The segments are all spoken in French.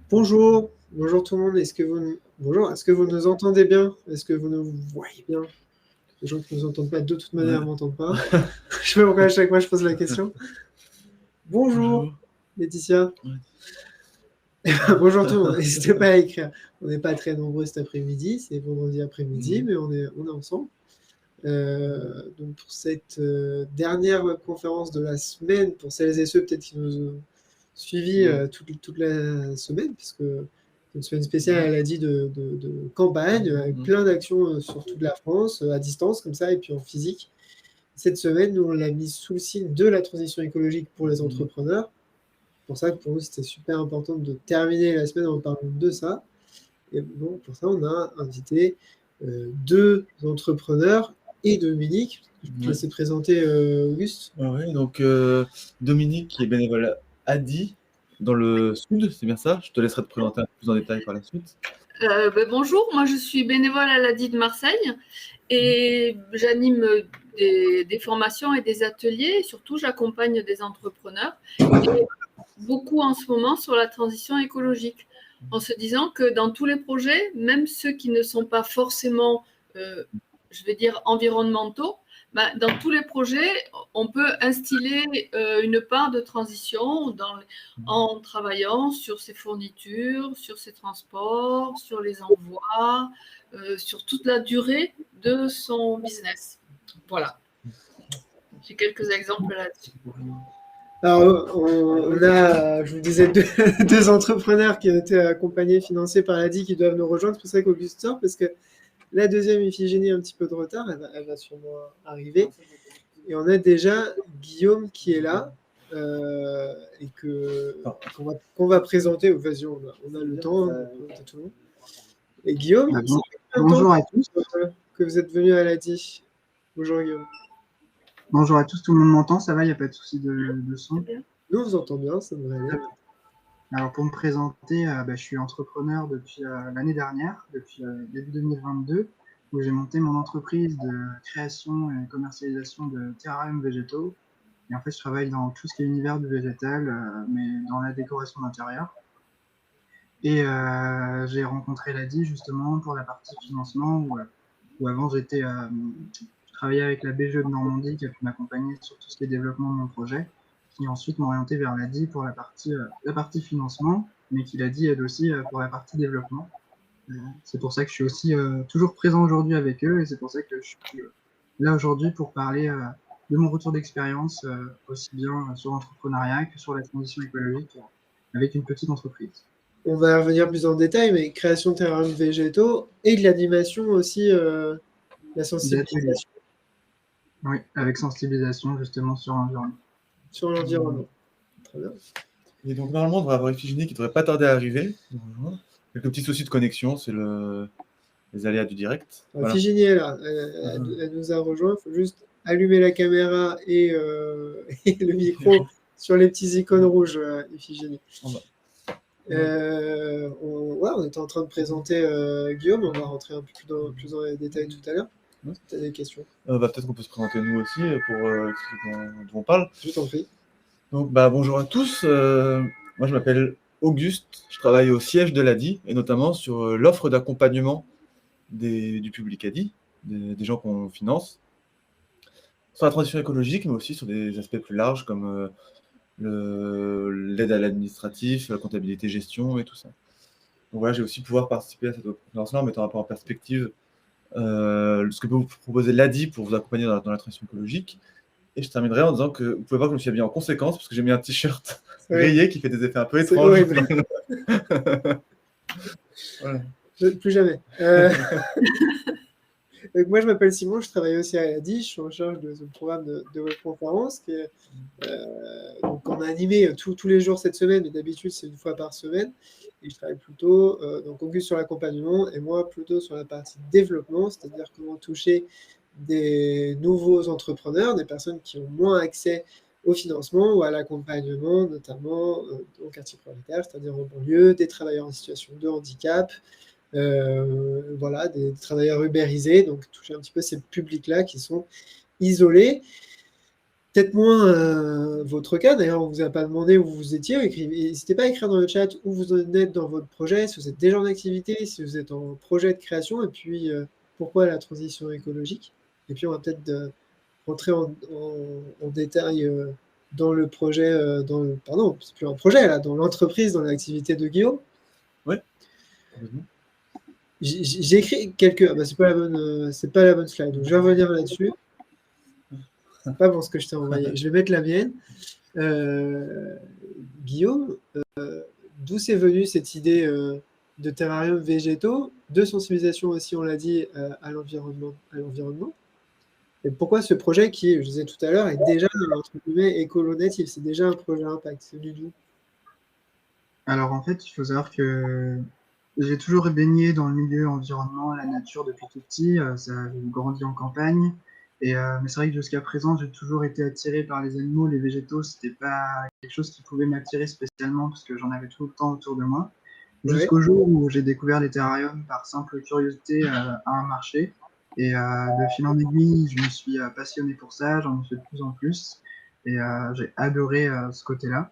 Bonjour, bonjour tout le monde. Bonjour, est-ce que vous nous entendez bien? Est-ce que vous nous voyez bien? Les gens qui ne nous entendent pas de toute manière ne m'entendent pas. Je sais pas pourquoi à chaque fois je pose la question. Bonjour, Bonjour. Laetitia. Ouais. Bonjour tout le monde. N'hésitez pas à écrire. On n'est pas très nombreux cet après-midi, c'est vendredi après-midi, mais on est ensemble. Donc pour cette dernière conférence de la semaine, pour celles et ceux peut-être qui nous ont suivis toute la semaine, puisque c'est une semaine spéciale, elle a dit, de campagne, avec plein d'actions sur toute la France, à distance comme ça, et puis en physique. Cette semaine, nous, on l'a mis sous le signe de la transition écologique pour les entrepreneurs. C'est pour ça que pour nous, c'était super important de terminer la semaine en parlant de ça. Et donc, pour ça, on a invité deux entrepreneurs et Dominique. Je vais te laisser présenter Auguste. Oui, donc Dominique qui est bénévole à ADI dans le sud, c'est bien ça? Je te laisserai te présenter un peu plus en détail par la suite. Bonjour, moi je suis bénévole à l'ADI de Marseille et j'anime des formations et des ateliers. Et surtout, j'accompagne des entrepreneurs et beaucoup en ce moment sur la transition écologique, en se disant que dans tous les projets, même ceux qui ne sont pas forcément, je vais dire, environnementaux, dans tous les projets, on peut instiller une part de transition en travaillant sur ses fournitures, sur ses transports, sur les envois, sur toute la durée de son business. Voilà. J'ai quelques exemples là-dessus. Alors, on a, je vous disais, deux entrepreneurs qui ont été accompagnés, financés par l'ADI, qui doivent nous rejoindre. C'est pour ça qu'Auguste sort, parce que la deuxième Iphigénie a un petit peu de retard, elle va sûrement arriver. Et on a déjà Guillaume qui est là, et qu'on va présenter. Vas-y, on a le temps de présenter tout le monde. Et Guillaume, bonjour à tous. Que vous êtes venu à l'ADI. Bonjour Guillaume. Bonjour à tous, tout le monde m'entend, ça va, il n'y a pas de souci de son? Nous, on vous entend bien, ça devrait aller. Alors pour me présenter, je suis entrepreneur depuis l'année dernière, depuis début 2022, où j'ai monté mon entreprise de création et commercialisation de terrariums végétaux. Et en fait, je travaille dans tout ce qui est univers du végétal, mais dans la décoration d'intérieur. Et j'ai rencontré l'ADI justement pour la partie financement, où avant je travaillais avec la BGE de Normandie qui a pu m'accompagner sur tout ce qui est développement de mon projet, qui ensuite m'ont orienté vers l'ADI pour la partie financement, mais qui l'ADI aide aussi pour la partie développement. C'est pour ça que je suis aussi toujours présent aujourd'hui avec eux, et c'est pour ça que je suis là aujourd'hui pour parler de mon retour d'expérience, aussi bien sur l'entrepreneuriat que sur la transition écologique avec une petite entreprise. On va y revenir plus en détail, mais création de terrariums végétaux et de l'animation aussi, la sensibilisation. Oui, avec sensibilisation justement sur l'environnement. Sur l'environnement. Très bien. Et donc normalement, on devrait avoir Iphigénie qui ne devrait pas tarder à arriver. Quelques petits soucis de connexion, c'est les aléas du direct. Iphigénie est là, elle nous a rejoint. Il faut juste allumer la caméra et le micro sur les petits icônes rouges, Iphigénie. On était en train de présenter Guillaume, on va rentrer un peu plus dans les détails tout à l'heure. Tu as des questions? Peut-être qu'on peut se présenter nous aussi pour expliquer dont on parle. Je t'en prie. Donc, bonjour à tous. Moi, je m'appelle Auguste. Je travaille au siège de l'ADI et notamment sur l'offre d'accompagnement du public ADI, des gens qu'on finance, sur la transition écologique, mais aussi sur des aspects plus larges comme l'aide à l'administratif, la comptabilité, gestion et tout ça. Donc voilà, j'ai aussi pouvoir participer à cette conférence-là en mettant un peu en perspective ce que peut vous proposer l'ADI pour vous accompagner dans la transition écologique. Et je terminerai en disant que vous pouvez voir que je me suis habillé en conséquence parce que j'ai mis un t-shirt rayé qui fait des effets un peu étranges. Voilà. Plus jamais. Donc moi, je m'appelle Simon, je travaille aussi à l'ADI, je suis en charge de ce programme de webconférence. Donc on a animé tous les jours cette semaine, mais d'habitude c'est une fois par semaine. Et je travaille plutôt, donc Auguste sur l'accompagnement et moi plutôt sur la partie développement, c'est-à-dire comment toucher des nouveaux entrepreneurs, des personnes qui ont moins accès au financement ou à l'accompagnement, notamment au quartier prioritaire, c'est-à-dire en banlieue, des travailleurs en situation de handicap, voilà, des travailleurs ubérisés, donc toucher un petit peu ces publics-là qui sont isolés. peut-être moins votre cas. D'ailleurs, on ne vous a pas demandé où vous étiez. N'hésitez pas à écrire dans le chat où vous en êtes dans votre projet, si vous êtes déjà en activité, si vous êtes en projet de création, et puis pourquoi la transition écologique. Et puis, on va peut-être rentrer en détail dans le projet, pardon, c'est plus un projet, là, dans l'entreprise, dans l'activité de Guillaume. Oui. J'ai écrit quelques... c'est pas la bonne slide, donc je vais revenir là-dessus. Pas bon ce que je t'ai envoyé. Je vais mettre la mienne. Guillaume, d'où c'est venu cette idée de terrarium végétaux, de sensibilisation aussi, on l'a dit, à l'environnement. Et pourquoi ce projet qui, je disais tout à l'heure, est déjà, entre guillemets, écolo-natif, c'est déjà un projet impact, c'est du tout. Alors en fait, il faut savoir que j'ai toujours baigné dans le milieu environnement, la nature depuis tout petit. J'ai grandi en campagne. Mais c'est vrai que jusqu'à présent, j'ai toujours été attiré par les animaux. Les végétaux, c'était pas quelque chose qui pouvait m'attirer spécialement parce que j'en avais tout le temps autour de moi. Jusqu'au jour où j'ai découvert les terrariums par simple curiosité à un marché. Et de fil en aiguille, je me suis passionné pour ça. J'en ai fait de plus en plus. Et j'ai adoré ce côté-là.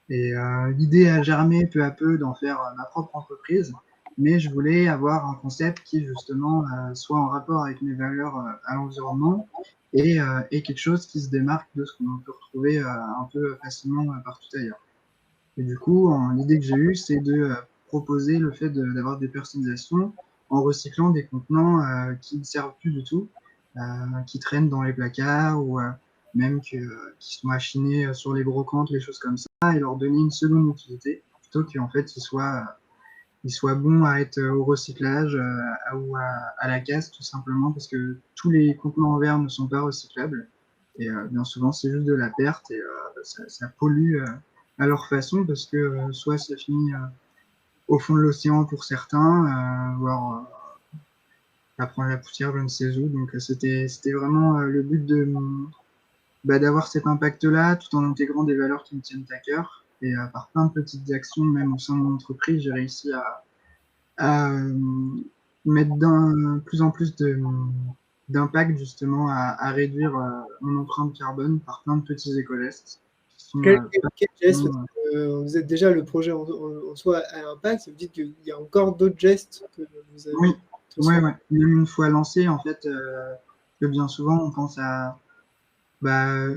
Et l'idée a germé peu à peu d'en faire ma propre entreprise, mais je voulais avoir un concept qui justement soit en rapport avec mes valeurs à l'environnement et quelque chose qui se démarque de ce qu'on peut retrouver un peu facilement partout ailleurs. Et du coup, l'idée que j'ai eue, c'est de proposer le fait d'avoir des personnalisations en recyclant des contenants qui ne servent plus du tout, qui traînent dans les placards ou même qui sont achinés sur les brocantes, les choses comme ça, et leur donner une seconde utilité, plutôt qu'en fait ils soient bons à être au recyclage ou à la casse, tout simplement, parce que tous les contenants en verre ne sont pas recyclables. Et bien souvent, c'est juste de la perte et ça pollue à leur façon, parce que soit ça finit au fond de l'océan pour certains, voire ça prend la poussière, je ne sais où. Donc c'était vraiment le but d'avoir cet impact-là, tout en intégrant des valeurs qui me tiennent à cœur. Et par plein de petites actions, même au sein de mon entreprise, j'ai réussi à mettre plus en plus d'impact justement à réduire mon empreinte carbone par plein de petits éco-gestes. Quel geste, vous êtes déjà le projet en soi à impact, ça veut dire qu'il y a encore d'autres gestes que vous avez. Oui, ouais. Même une fois lancé, en fait, que bien souvent on pense à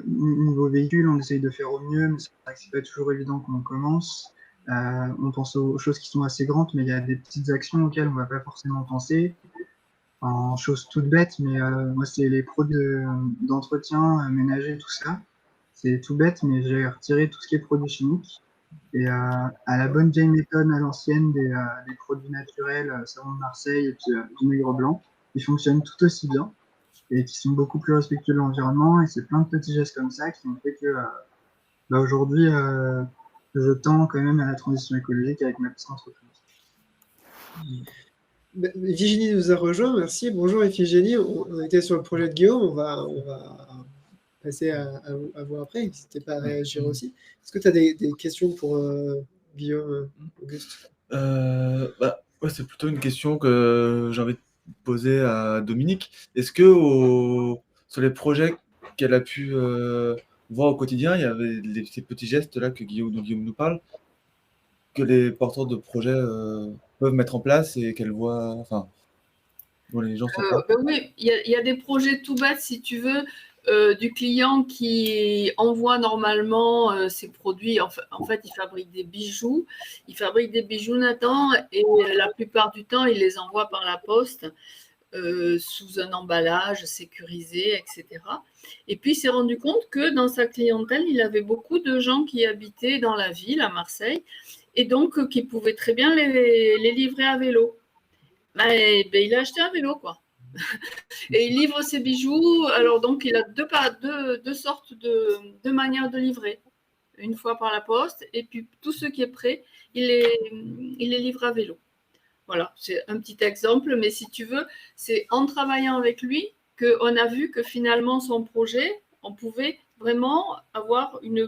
niveau véhicule, on essaye de faire au mieux, mais c'est pas toujours évident quand on commence. On pense aux choses qui sont assez grandes, mais il y a des petites actions auxquelles on va pas forcément penser. En choses toutes bêtes, mais moi, c'est les produits d'entretien ménager, tout ça. C'est tout bête, mais j'ai retiré tout ce qui est produits chimiques. Et à la bonne vieille méthode à l'ancienne des produits naturels, savon de Marseille et puis vinaigre blanc, ils fonctionnent tout aussi bien et qui sont beaucoup plus respectueux de l'environnement. Et c'est plein de petits gestes comme ça qui ont fait que aujourd'hui, je tends quand même à la transition écologique avec ma petite entreprise. Iphigénie nous a rejoint, merci. Bonjour Iphigénie, on était sur le projet de Guillaume, on va passer à vous après, n'hésitez pas à réagir aussi. Est-ce que tu as des questions pour Guillaume, Auguste? Ouais, c'est plutôt une question que j'ai envie de poser à Dominique. Est-ce que sur les projets qu'elle a pu voir au quotidien, il y avait ces petits gestes-là dont Guillaume nous parle, que les porteurs de projets peuvent mettre en place et qu'elle voit, dont les gens sont pas. Oui, il y a des projets tout bêtes, si tu veux, du client qui envoie normalement ses produits. En fait, il fabrique des bijoux. Il fabrique des bijoux, Nathan, et la plupart du temps, il les envoie par la poste sous un emballage sécurisé, etc. Et puis, il s'est rendu compte que dans sa clientèle, il avait beaucoup de gens qui habitaient dans la ville, à Marseille, et donc qui pouvaient très bien les livrer à vélo. Il a acheté un vélo, quoi. Et il livre ses bijoux. Alors, donc, il a deux sortes de manières de livrer. Une fois par la poste, et puis tout ce qui est prêt, il les livre à vélo. Voilà, c'est un petit exemple, mais si tu veux, c'est en travaillant avec lui qu'on a vu que finalement, son projet, on pouvait vraiment avoir une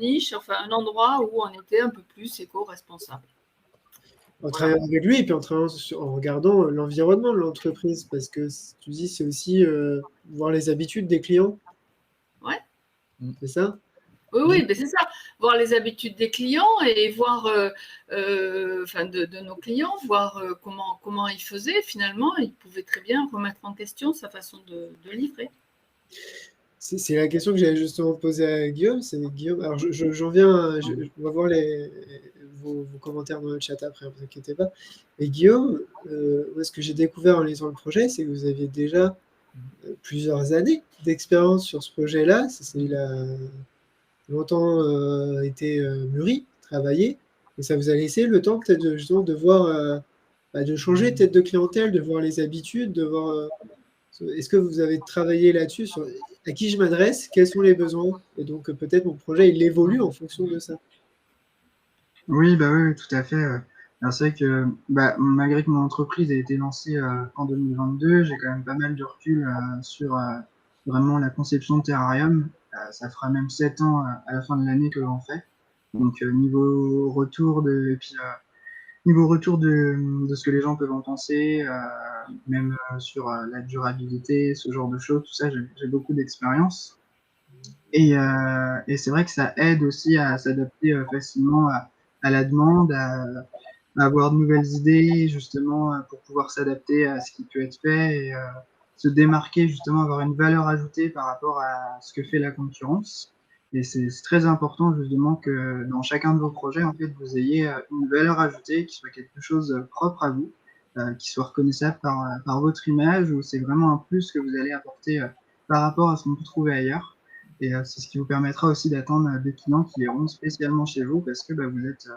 niche, enfin un endroit où on était un peu plus éco-responsable. En travaillant avec lui et puis en regardant l'environnement de l'entreprise, parce que tu dis c'est aussi voir les habitudes des clients. Ouais. C'est ça? Oui, ben c'est ça. Voir les habitudes des clients et voir, de nos clients, voir comment ils faisaient. Finalement, ils pouvaient très bien remettre en question sa façon de livrer. C'est la question que j'avais justement posée à Guillaume. C'est Guillaume. Alors, j'en viens. On va voir vos commentaires dans le chat après, ne vous inquiétez pas. Et Guillaume, moi, ce que j'ai découvert en lisant le projet, c'est que vous aviez déjà plusieurs années d'expérience sur ce projet-là. Il a longtemps été mûri, travaillé, et ça vous a laissé le temps peut-être justement de voir, de changer peut-être de clientèle, de voir les habitudes, de voir. Est-ce que vous avez travaillé là-dessus sur à qui je m'adresse, quels sont les besoins, et donc peut-être mon projet il évolue en fonction de ça. Oui, bah oui, tout à fait. Alors c'est vrai que malgré que mon entreprise a été lancée en 2022, j'ai quand même pas mal de recul sur vraiment la conception de Terrarium. Ça fera même 7 ans à la fin de l'année que l'on fait. Donc niveau retour de ce que les gens peuvent en penser, même sur la durabilité, ce genre de choses, tout ça, j'ai beaucoup d'expérience. Et c'est vrai que ça aide aussi à s'adapter facilement à la demande, à avoir de nouvelles idées, justement, pour pouvoir s'adapter à ce qui peut être fait et se démarquer, justement, avoir une valeur ajoutée par rapport à ce que fait la concurrence. Et c'est très important, justement, que dans chacun de vos projets, en fait, vous ayez une valeur ajoutée qui soit quelque chose propre à vous, qui soit reconnaissable par votre image, où c'est vraiment un plus que vous allez apporter par rapport à ce qu'on peut trouver ailleurs. Et c'est ce qui vous permettra aussi d'attendre des clients qui iront spécialement chez vous parce que vous êtes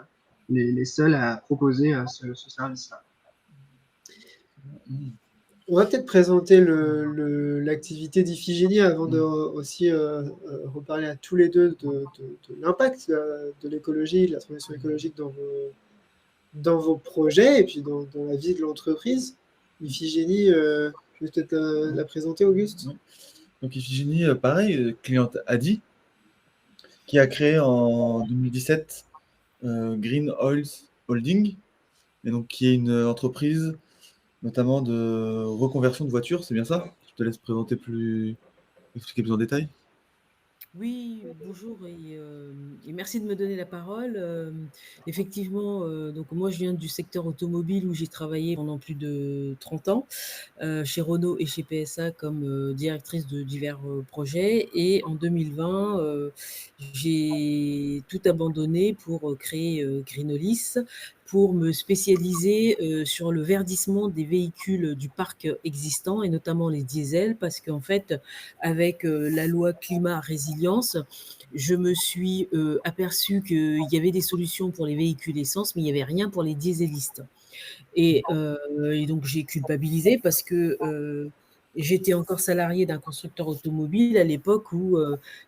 les seuls à proposer ce service-là. On va peut-être présenter l'activité d'Iphigénie avant de aussi reparler à tous les deux de l'impact de l'écologie, de la transition écologique dans vos projets et puis dans la vie de l'entreprise. Iphigénie, je vais peut-être la présenter, Auguste. Donc Iphigénie, pareil, cliente Adi, qui a créé en 2017 Green Oils Holding, et donc qui est une entreprise notamment de reconversion de voitures, c'est bien ça? Je te laisse expliquer plus en détail. Oui, bonjour et merci de me donner la parole. Effectivement, donc moi je viens du secteur automobile où j'ai travaillé pendant plus de 30 ans chez Renault et chez PSA comme directrice de divers projets. Et en 2020, j'ai tout abandonné pour créer Greenolis, pour me spécialiser sur le verdissement des véhicules du parc existant et notamment les diesels, parce qu'en fait, avec la loi climat résilience, je me suis aperçue qu'il y avait des solutions pour les véhicules essence, mais il n'y avait rien pour les dieselistes. Et donc j'ai culpabilisé parce que j'étais encore salariée d'un constructeur automobile à l'époque où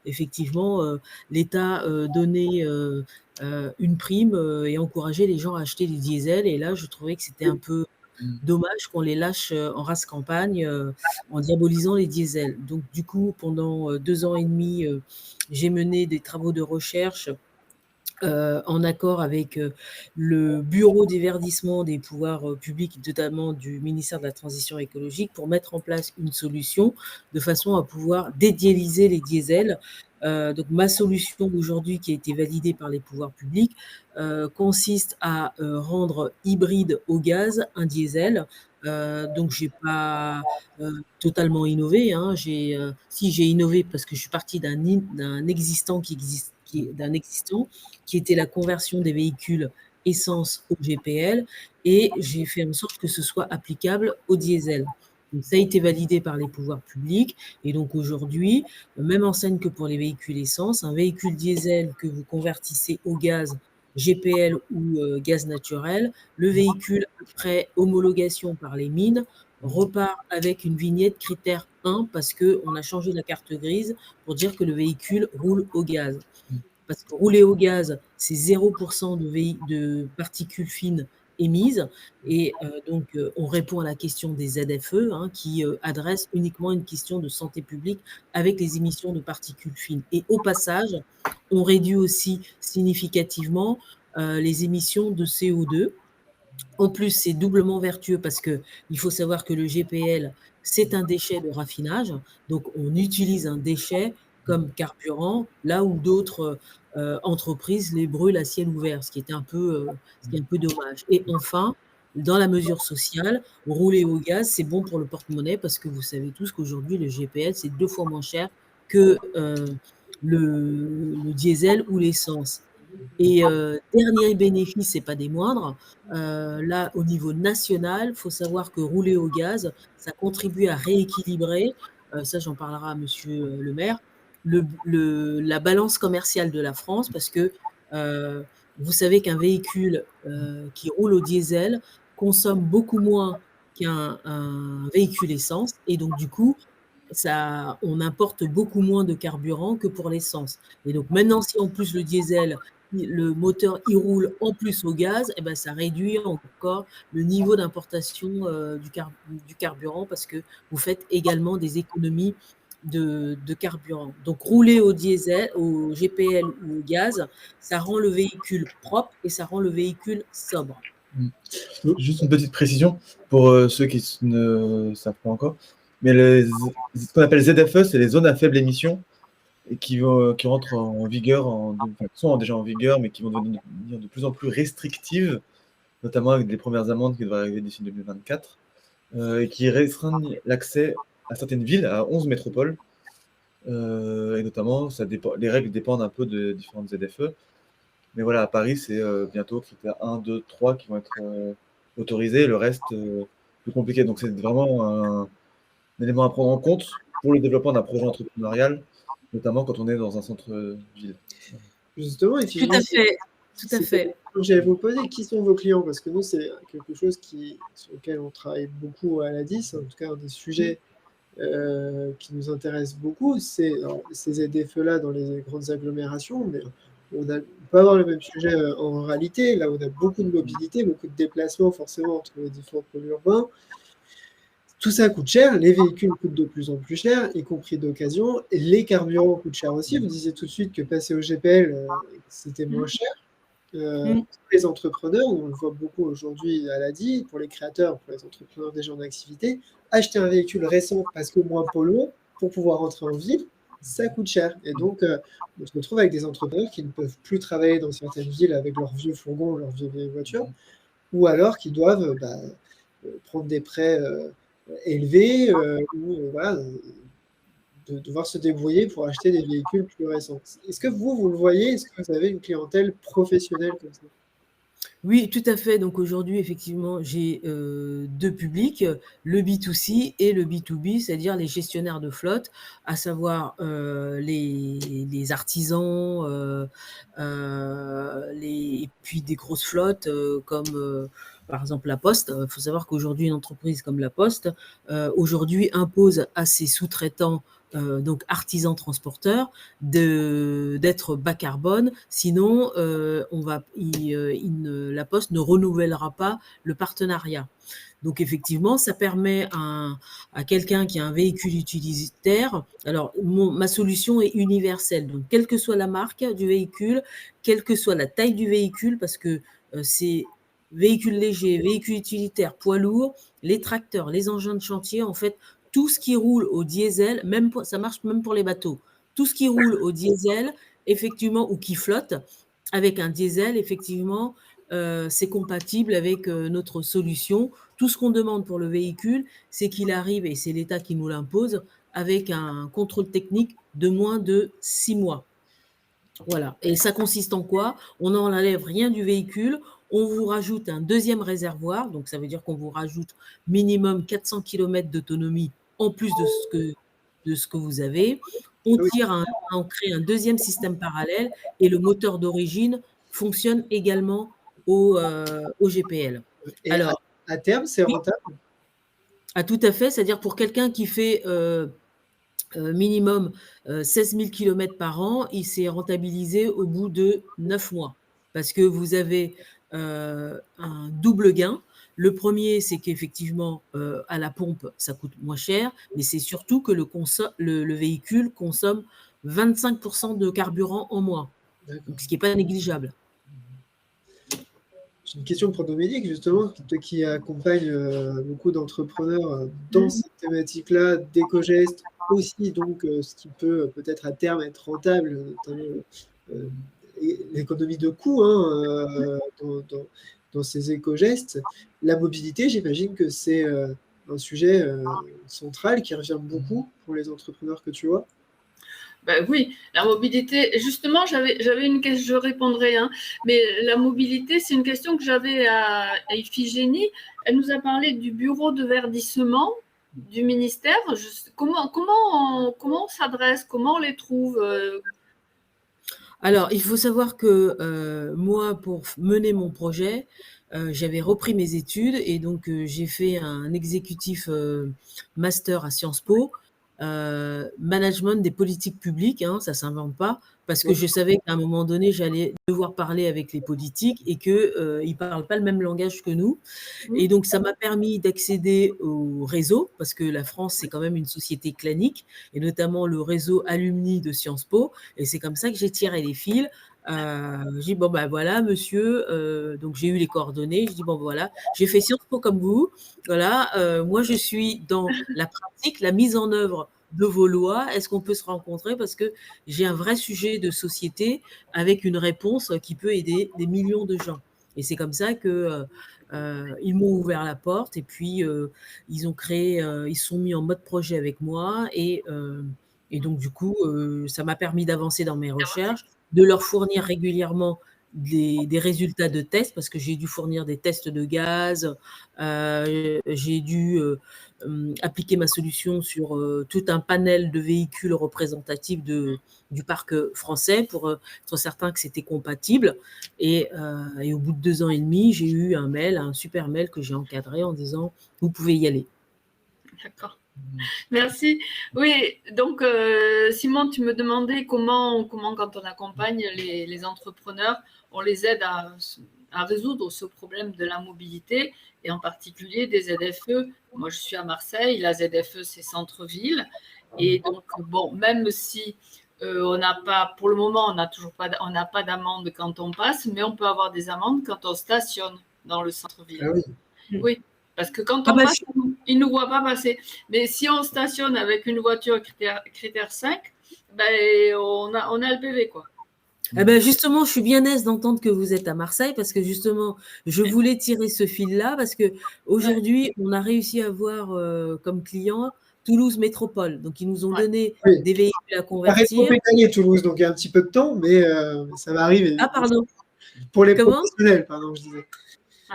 effectivement l'État donnait une prime et encourageait les gens à acheter des diesels. Et là, je trouvais que c'était un peu dommage qu'on les lâche en race campagne en diabolisant les diesels. Donc du coup, pendant 2 ans et demi, j'ai mené des travaux de recherche en accord avec le bureau des verdissements des pouvoirs publics, notamment du ministère de la Transition écologique, pour mettre en place une solution de façon à pouvoir dédiéliser les diesels. Donc ma solution aujourd'hui, qui a été validée par les pouvoirs publics, consiste à rendre hybride au gaz un diesel. Donc j'ai pas totalement innové, hein. Si j'ai innové parce que je suis partie d'un existant qui était la conversion des véhicules essence au GPL, et j'ai fait en sorte que ce soit applicable au diesel. Donc ça a été validé par les pouvoirs publics, et donc aujourd'hui, même enseigne que pour les véhicules essence, un véhicule diesel que vous convertissez au gaz, GPL ou gaz naturel, le véhicule, après homologation par les mines, repart avec une vignette critère 1 parce qu'on a changé la carte grise pour dire que le véhicule roule au gaz. Parce que rouler au gaz, c'est 0% de particules fines émises. Et donc, on répond à la question des ZFE, hein, qui adresse uniquement une question de santé publique avec les émissions de particules fines. Et au passage, on réduit aussi significativement les émissions de CO2. En plus, c'est doublement vertueux parce qu'il faut savoir que le GPL, c'est un déchet de raffinage. Donc, on utilise un déchet comme carburant, là où d'autres entreprises les brûlent à ciel ouvert, ce qui est un peu dommage. Et enfin, dans la mesure sociale, rouler au gaz, c'est bon pour le porte-monnaie parce que vous savez tous qu'aujourd'hui, le GPL, c'est 2 fois moins cher que le diesel ou l'essence. Et dernier bénéfice, c'est pas des moindres, là, au niveau national, il faut savoir que rouler au gaz, ça contribue à rééquilibrer, ça j'en parlerai à monsieur le maire, la balance commerciale de la France parce que vous savez qu'un véhicule qui roule au diesel consomme beaucoup moins qu'un véhicule essence et donc du coup, on importe beaucoup moins de carburant que pour l'essence. Et donc maintenant, si en plus le diesel, le moteur il roule en plus au gaz, eh ben, ça réduit encore le niveau d'importation du carburant parce que vous faites également des économies de carburant. Donc rouler au diesel, au GPL ou au gaz, ça rend le véhicule propre et ça rend le véhicule sobre. Juste une petite précision pour ceux qui ne savent pas encore. Mais ce qu'on appelle ZFE, c'est les zones à faible émission et qui rentrent en vigueur, sont déjà en vigueur, mais qui vont devenir de plus en plus restrictives, notamment avec les premières amendes qui devraient arriver d'ici 2024, et qui restreignent l'accès à certaines villes, à 11 métropoles. Et notamment, les règles dépendent un peu de différentes ZFE. Mais voilà, à Paris, c'est bientôt critères 1, 2, 3 qui vont être autorisés, le reste plus compliqué. Donc c'est vraiment un élément à prendre en compte pour le développement d'un projet entrepreneurial, notamment quand on est dans un centre-ville. Justement, Tout à fait. J'allais vous poser qui sont vos clients, parce que nous, c'est quelque chose sur lequel on travaille beaucoup à l'ADIS, en tout cas un des sujets qui nous intéresse beaucoup, c'est ces ZFE-là dans les grandes agglomérations, mais on peut avoir le même sujet en réalité, là où on a beaucoup de mobilité, beaucoup de déplacements forcément entre les différents pôles urbains. Tout ça coûte cher, les véhicules coûtent de plus en plus cher, y compris d'occasion, et les carburants coûtent cher aussi. Vous disiez tout de suite que passer au GPL, c'était moins cher. Les entrepreneurs, on le voit beaucoup aujourd'hui à l'ADI, pour les créateurs, pour les entrepreneurs déjà en activité, acheter un véhicule récent parce que moins polluant pour pouvoir rentrer en ville, ça coûte cher. Et donc, on se retrouve avec des entrepreneurs qui ne peuvent plus travailler dans certaines villes avec leurs vieux fourgons, leurs vieilles voitures, ou alors qui doivent prendre des prêts élevés ou voilà, de devoir se débrouiller pour acheter des véhicules plus récents. Est-ce que vous le voyez? Est-ce que vous avez une clientèle professionnelle comme ça? Oui, tout à fait. Donc aujourd'hui, effectivement, j'ai 2 publics, le B2C et le B2B, c'est-à-dire les gestionnaires de flotte, à savoir les artisans, et puis des grosses flottes comme par exemple la Poste. Il faut savoir qu'aujourd'hui, une entreprise comme la Poste, aujourd'hui impose à ses sous-traitants donc artisans transporteurs, d'être bas carbone, sinon la Poste ne renouvellera pas le partenariat. Donc effectivement, ça permet à quelqu'un qui a un véhicule utilitaire, alors ma solution est universelle, donc quelle que soit la marque du véhicule, quelle que soit la taille du véhicule, parce que c'est véhicule léger, véhicule utilitaire, poids lourd, les tracteurs, les engins de chantier, en fait, tout ce qui roule au diesel, ça marche même pour les bateaux, tout ce qui roule au diesel, effectivement, ou qui flotte, avec un diesel, effectivement, c'est compatible avec notre solution. Tout ce qu'on demande pour le véhicule, c'est qu'il arrive, et c'est l'État qui nous l'impose, avec un contrôle technique de moins de 6 mois. Voilà. Et ça consiste en quoi? On n'enlève rien du véhicule, on vous rajoute un deuxième réservoir, donc ça veut dire qu'on vous rajoute minimum 400 km d'autonomie en plus de ce que vous avez. On crée un deuxième système parallèle et le moteur d'origine fonctionne également au GPL. Et alors, à terme, c'est rentable? Tout à fait, c'est-à-dire pour quelqu'un qui fait minimum 16 000 km par an, il s'est rentabilisé au bout de 9 mois. Parce que vous avez un double gain. Le premier, c'est qu'effectivement, à la pompe, ça coûte moins cher, mais c'est surtout que le véhicule consomme 25% de carburant en moins, donc, ce qui n'est pas négligeable. J'ai une question pour Dominique, justement, qui accompagne beaucoup d'entrepreneurs dans cette thématique-là, d'éco-gestes, aussi donc ce qui peut peut-être à terme être rentable, notamment l'économie de coûts dans ces éco-gestes. La mobilité, j'imagine que c'est un sujet central qui revient beaucoup pour les entrepreneurs que tu vois. Ben oui, la mobilité, justement, j'avais une question, je répondrai, mais la mobilité, c'est une question que j'avais à Iphigénie. Elle nous a parlé du bureau de verdissement du ministère. Comment on s'adresse, comment on les trouve Alors, il faut savoir que moi, pour mener mon projet, j'avais repris mes études et donc j'ai fait un exécutif master à Sciences Po, management des politiques publiques, ça s'invente pas, parce que je savais qu'à un moment donné, j'allais devoir parler avec les politiques et qu'ils ne parlent pas le même langage que nous. Et donc, ça m'a permis d'accéder au réseau, parce que la France, c'est quand même une société clanique, et notamment le réseau alumni de Sciences Po. Et c'est comme ça que j'ai tiré les fils. J'ai dit, bon, ben voilà, monsieur, donc j'ai eu les coordonnées. Je dis, bon, voilà, j'ai fait Sciences Po comme vous. Voilà, moi, je suis dans la pratique, la mise en œuvre de vos lois. Est-ce qu'on peut se rencontrer? Parce que j'ai un vrai sujet de société avec une réponse qui peut aider des millions de gens. Et c'est comme ça que ils m'ont ouvert la porte et puis ils ont créé, ils se sont mis en mode projet avec moi et donc du coup, ça m'a permis d'avancer dans mes recherches, de leur fournir régulièrement des résultats de tests parce que j'ai dû fournir des tests de gaz, j'ai dû appliquer ma solution sur tout un panel de véhicules représentatifs du parc français pour être certain que c'était compatible. Et au bout de 2 ans et demi, j'ai eu un super mail que j'ai encadré en disant « vous pouvez y aller ». D'accord. Merci. Oui, donc Simon, tu me demandais comment quand on accompagne les entrepreneurs, on les aide à résoudre ce problème de la mobilité et en particulier des ZFE. Moi, je suis à Marseille, la ZFE, c'est centre-ville. Et donc, bon, même si on n'a pas, pour le moment, on n'a pas d'amende quand on passe, mais on peut avoir des amendes quand on stationne dans le centre-ville. Ah oui. Oui, parce que quand on passe, ils ne nous voient pas passer. Mais si on stationne avec une voiture critère 5, ben, on a le PV, quoi. Eh ben justement, je suis bien aise d'entendre que vous êtes à Marseille parce que justement, je voulais tirer ce fil-là parce que aujourd'hui, on a réussi à avoir comme client Toulouse Métropole. Donc, ils nous ont donné des véhicules à convertir. Rétro-pédalier Toulouse, donc il y a un petit peu de temps, mais ça va arriver. Ah, pardon. Pour les professionnels, pardon, je disais.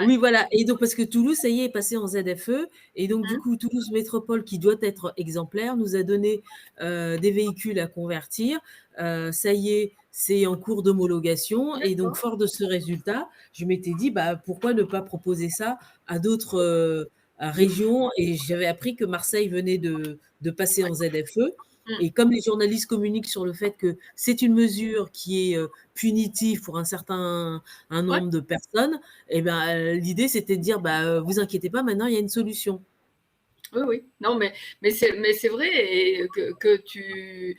Oui, voilà. Et donc, parce que Toulouse, ça y est passé en ZFE. Et donc, du coup, Toulouse Métropole, qui doit être exemplaire, nous a donné des véhicules à convertir. Ça y est, c'est en cours d'homologation. Et donc, fort de ce résultat, je m'étais dit, pourquoi ne pas proposer ça à d'autres régions? Et j'avais appris que Marseille venait de passer en ZFE. Et comme les journalistes communiquent sur le fait que c'est une mesure qui est punitive pour un nombre de personnes, eh ben, l'idée, c'était de dire, vous inquiétez pas, maintenant, il y a une solution. Oui. Non, mais c'est vrai et que tu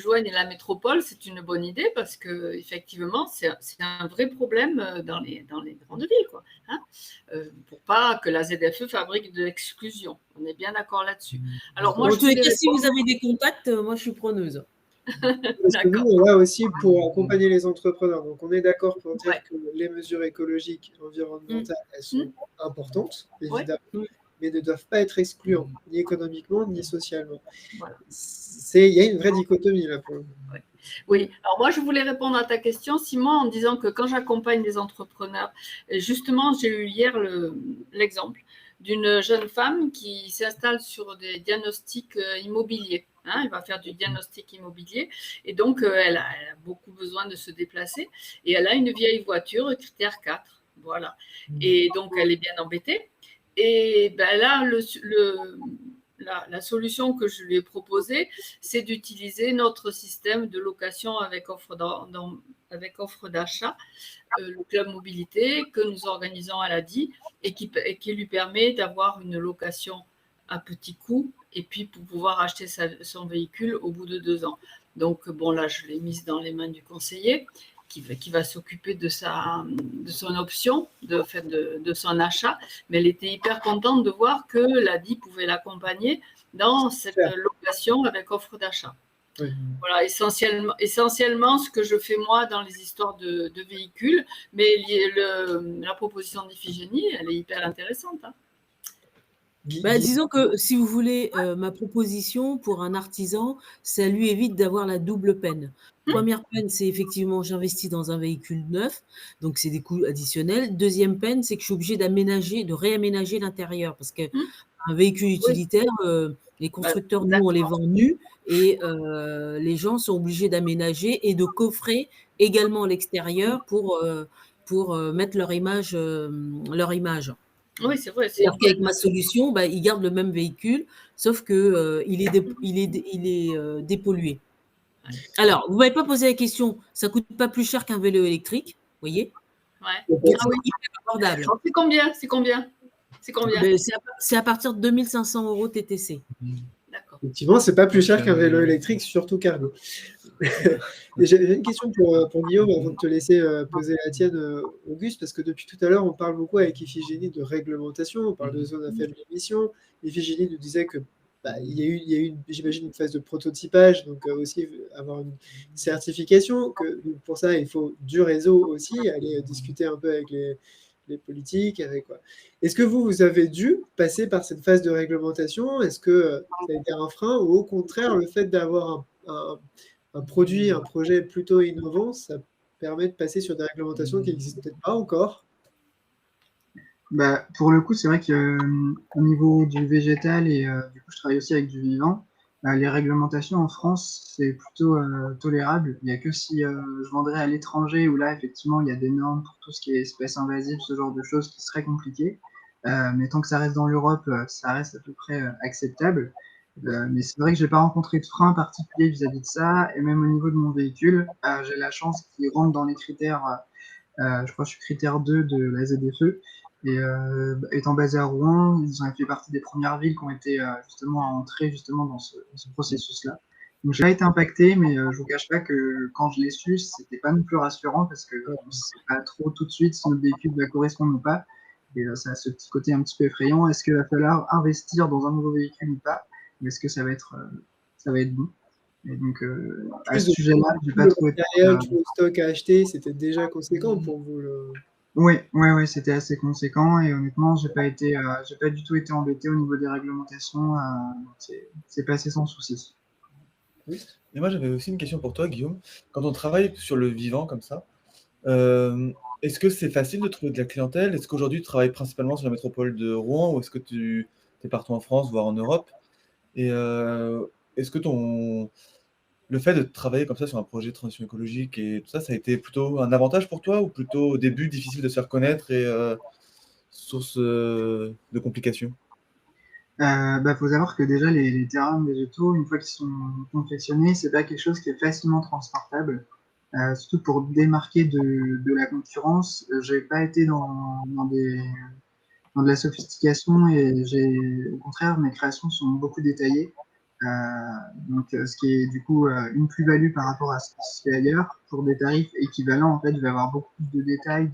joignes la métropole, c'est une bonne idée parce que effectivement, c'est un vrai problème dans les grandes villes, quoi. Pour pas que la ZFE fabrique de l'exclusion. On est bien d'accord là-dessus. Alors moi, si vous avez des contacts, moi, je suis preneuse. Parce que nous, on est là aussi pour accompagner les entrepreneurs. Donc, on est d'accord pour dire que les mesures écologiques et environnementales, elles sont importantes, évidemment, mais ne doivent pas être excluantes, ni économiquement, ni socialement. Voilà. Il y a une vraie dichotomie là pour le coup. Oui, alors moi je voulais répondre à ta question, Simon, en disant que quand j'accompagne des entrepreneurs, justement, j'ai eu hier l'exemple d'une jeune femme qui s'installe sur des diagnostics immobiliers. Elle va faire du diagnostic immobilier et donc elle a beaucoup besoin de se déplacer et elle a une vieille voiture critère 4. Voilà. Et donc elle est bien embêtée. Et là, la solution que je lui ai proposée, c'est d'utiliser notre système de location avec offre d'achat, le club mobilité que nous organisons à l'ADI et qui lui permet d'avoir une location à petit coût et puis pour pouvoir acheter son véhicule au bout de 2 ans. Donc, bon, là, je l'ai mise dans les mains du conseiller. qui va s'occuper de son option, de son achat. Mais elle était hyper contente de voir que l'ADI pouvait l'accompagner dans cette location avec offre d'achat. Oui. Voilà, essentiellement ce que je fais moi dans les histoires de véhicules, mais la proposition d'Iphigénie, elle est hyper intéressante. Hein. Disons que si vous voulez, ma proposition pour un artisan, ça lui évite d'avoir la double peine. Première peine, c'est effectivement j'investis dans un véhicule neuf, donc c'est des coûts additionnels. Deuxième peine, c'est que je suis obligée de réaménager l'intérieur parce qu'un véhicule utilitaire, les constructeurs, nous, on les vend nus et les gens sont obligés d'aménager et de coffrer également l'extérieur pour mettre leur image. Oui, c'est vrai. Alors qu'avec ma solution, ils gardent le même véhicule, sauf que il est dépollué. Alors, vous m'avez pas posé la question, ça coûte pas plus cher qu'un vélo électrique, vous voyez? Ouais. C'est abordable. C'est combien? C'est combien? C'est à partir de 2 500 € TTC. D'accord. Effectivement, c'est pas plus cher qu'un vélo électrique, surtout cargo. J'ai une question pour Guillaume avant de te laisser poser la tienne, Auguste, parce que depuis tout à l'heure, on parle beaucoup avec Iphigénie de réglementation, on parle de zone à faible émission. Iphigénie nous disait que il y a eu j'imagine, une phase de prototypage, donc aussi avoir une certification. Pour ça, il faut du réseau aussi, aller discuter un peu avec les politiques, avec quoi. Est-ce que vous avez dû passer par cette phase de réglementation? Est-ce que ça a été un frein ou au contraire, le fait d'avoir un produit, un projet plutôt innovant, ça permet de passer sur des réglementations qui n'existent peut-être pas encore? Pour le coup, c'est vrai qu'au niveau du végétal et du coup, je travaille aussi avec du vivant, les réglementations en France, c'est plutôt tolérable. Il n'y a que si je vendrais à l'étranger où là, effectivement, il y a des normes pour tout ce qui est espèces invasives, ce genre de choses qui seraient compliquées. Mais tant que ça reste dans l'Europe, ça reste à peu près acceptable. Mais c'est vrai que je n'ai pas rencontré de frein particulier vis-à-vis de ça. Et même au niveau de mon véhicule, j'ai la chance qu'il rentre dans les critères, je crois que je suis critère 2 de la ZFE. Et étant basé à Rouen, ils ont fait partie des premières villes qui ont été justement à entrer justement dans ce processus-là. Donc j'ai pas été impacté, mais je vous cache pas que quand je l'ai su, c'était pas non plus rassurant parce que on ne sait pas trop tout de suite si notre véhicule va correspondre ou pas. Et ça a ce petit côté un petit peu effrayant. Est-ce qu'il va falloir investir dans un nouveau véhicule ou pas? Ou est-ce que ça va être bon? Et donc à ce sujet-là, j'ai pas trop été. Tout le stock à acheter, c'était déjà conséquent pour vous. Oui, c'était assez conséquent et honnêtement, j'ai pas du tout été embêté au niveau des réglementations. C'est passé sans souci. Oui. Et moi, j'avais aussi une question pour toi, Guillaume. Quand on travaille sur le vivant comme ça, est-ce que c'est facile de trouver de la clientèle? Est-ce qu'aujourd'hui, tu travailles principalement sur la métropole de Rouen ou est-ce que tu es partout en France, voire en Europe? Et est-ce que le fait de travailler comme ça sur un projet de transition écologique et tout ça, ça a été plutôt un avantage pour toi ou plutôt au début difficile de se faire connaître et source de complications? Faut savoir que déjà les terrains végétaux, une fois qu'ils sont confectionnés, c'est pas quelque chose qui est facilement transportable. Surtout pour démarquer de la concurrence, j'ai pas été dans de la sophistication et au contraire, mes créations sont beaucoup détaillées. Donc, ce qui est du coup une plus-value par rapport à ce qui se fait ailleurs. Pour des tarifs équivalents, en fait, je vais avoir beaucoup plus de détails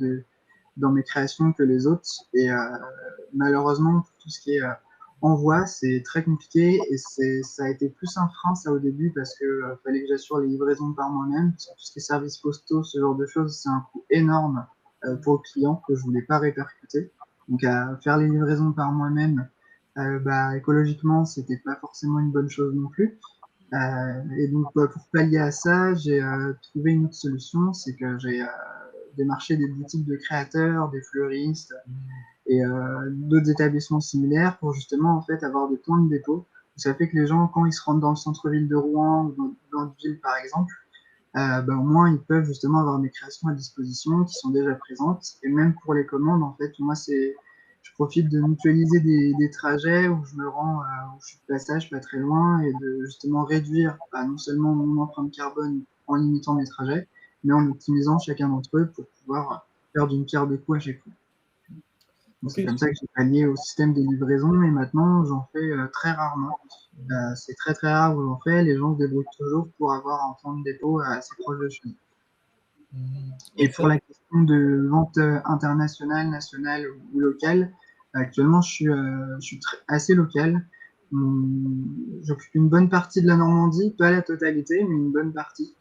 dans mes créations que les autres. Et malheureusement, pour tout ce qui est envoi, c'est très compliqué et ça a été plus un frein, ça, au début, parce que fallait que j'assure les livraisons par moi-même. Tout ce qui est services postaux, ce genre de choses, c'est un coût énorme pour le client que je voulais pas répercuter. Donc, à faire les livraisons par moi-même, écologiquement, c'était pas forcément une bonne chose non plus. Et donc, pour pallier à ça, j'ai trouvé une autre solution, c'est que j'ai démarché des boutiques de créateurs, des fleuristes et d'autres établissements similaires pour justement en fait avoir des points de dépôt. Ça fait que les gens, quand ils se rendent dans le centre-ville de Rouen ou dans une ville par exemple, au moins ils peuvent justement avoir mes créations à disposition qui sont déjà présentes. Et même pour les commandes, en fait, moi je profite de mutualiser des trajets où je me rends, où je suis de passage pas très loin et de justement réduire non seulement mon empreinte carbone en limitant mes trajets, mais en optimisant chacun d'entre eux pour pouvoir faire d'une pierre deux coups à chaque fois. Donc, c'est comme ça que j'ai pallié au système de livraison et maintenant j'en fais très rarement. C'est très très rare où j'en fais. Les gens se débrouillent toujours pour avoir un point de dépôt assez proche de chez nous. Et pour la question de vente internationale, nationale ou locale, actuellement, je suis assez local. J'occupe une bonne partie de la Normandie, pas la totalité, mais une bonne partie.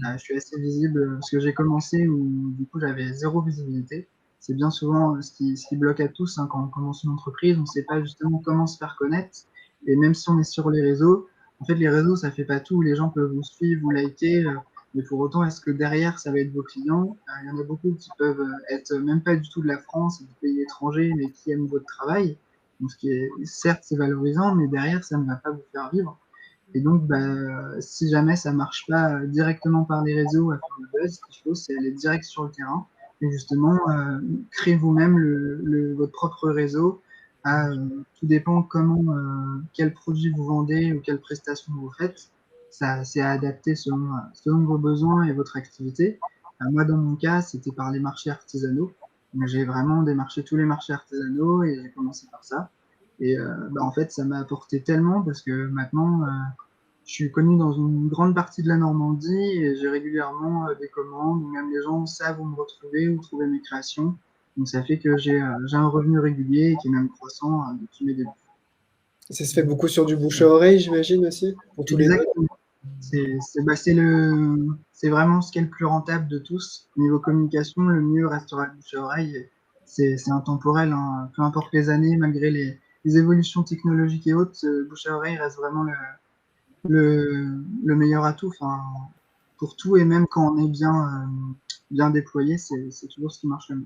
Je suis assez visible parce que j'ai commencé où du coup j'avais zéro visibilité. C'est bien souvent ce qui bloque à tous hein, quand on commence une entreprise. On ne sait pas justement comment se faire connaître. Et même si on est sur les réseaux, en fait, les réseaux, ça fait pas tout. Les gens peuvent vous suivre, vous liker. Mais pour autant, est-ce que derrière, ça va être vos clients? Il y en a beaucoup qui peuvent être même pas du tout de la France, du pays étranger, mais qui aiment votre travail. Donc, ce qui est, certes, c'est valorisant, mais derrière, ça ne va pas vous faire vivre. Et donc, si jamais ça marche pas directement par les réseaux à faire le buzz, ce qu'il faut, c'est aller direct sur le terrain et justement créer vous-même votre propre réseau. Tout dépend comment, quel produit vous vendez ou quelle prestation vous faites. Ça, c'est à adapter selon vos besoins et votre activité. Moi, dans mon cas, c'était par les marchés artisanaux. Donc, j'ai vraiment démarché tous les marchés artisanaux et j'ai commencé par ça. Et en fait, ça m'a apporté tellement parce que maintenant, je suis connu dans une grande partie de la Normandie et j'ai régulièrement des commandes où même les gens savent où me retrouver, où trouver mes créations. Donc ça fait que j'ai un revenu régulier et qui est même croissant depuis mes débuts. Ça se fait beaucoup sur du bouche à oreille, j'imagine aussi, pour tous les deux. Exactement. C'est vraiment ce qui est le plus rentable de tous. Niveau communication, le mieux restera le bouche à oreille. C'est intemporel, hein. Peu importe les années, malgré les évolutions technologiques et autres, bouche à oreille reste vraiment le meilleur atout. Enfin, pour tout et même quand on est bien déployé, c'est toujours ce qui marche le mieux.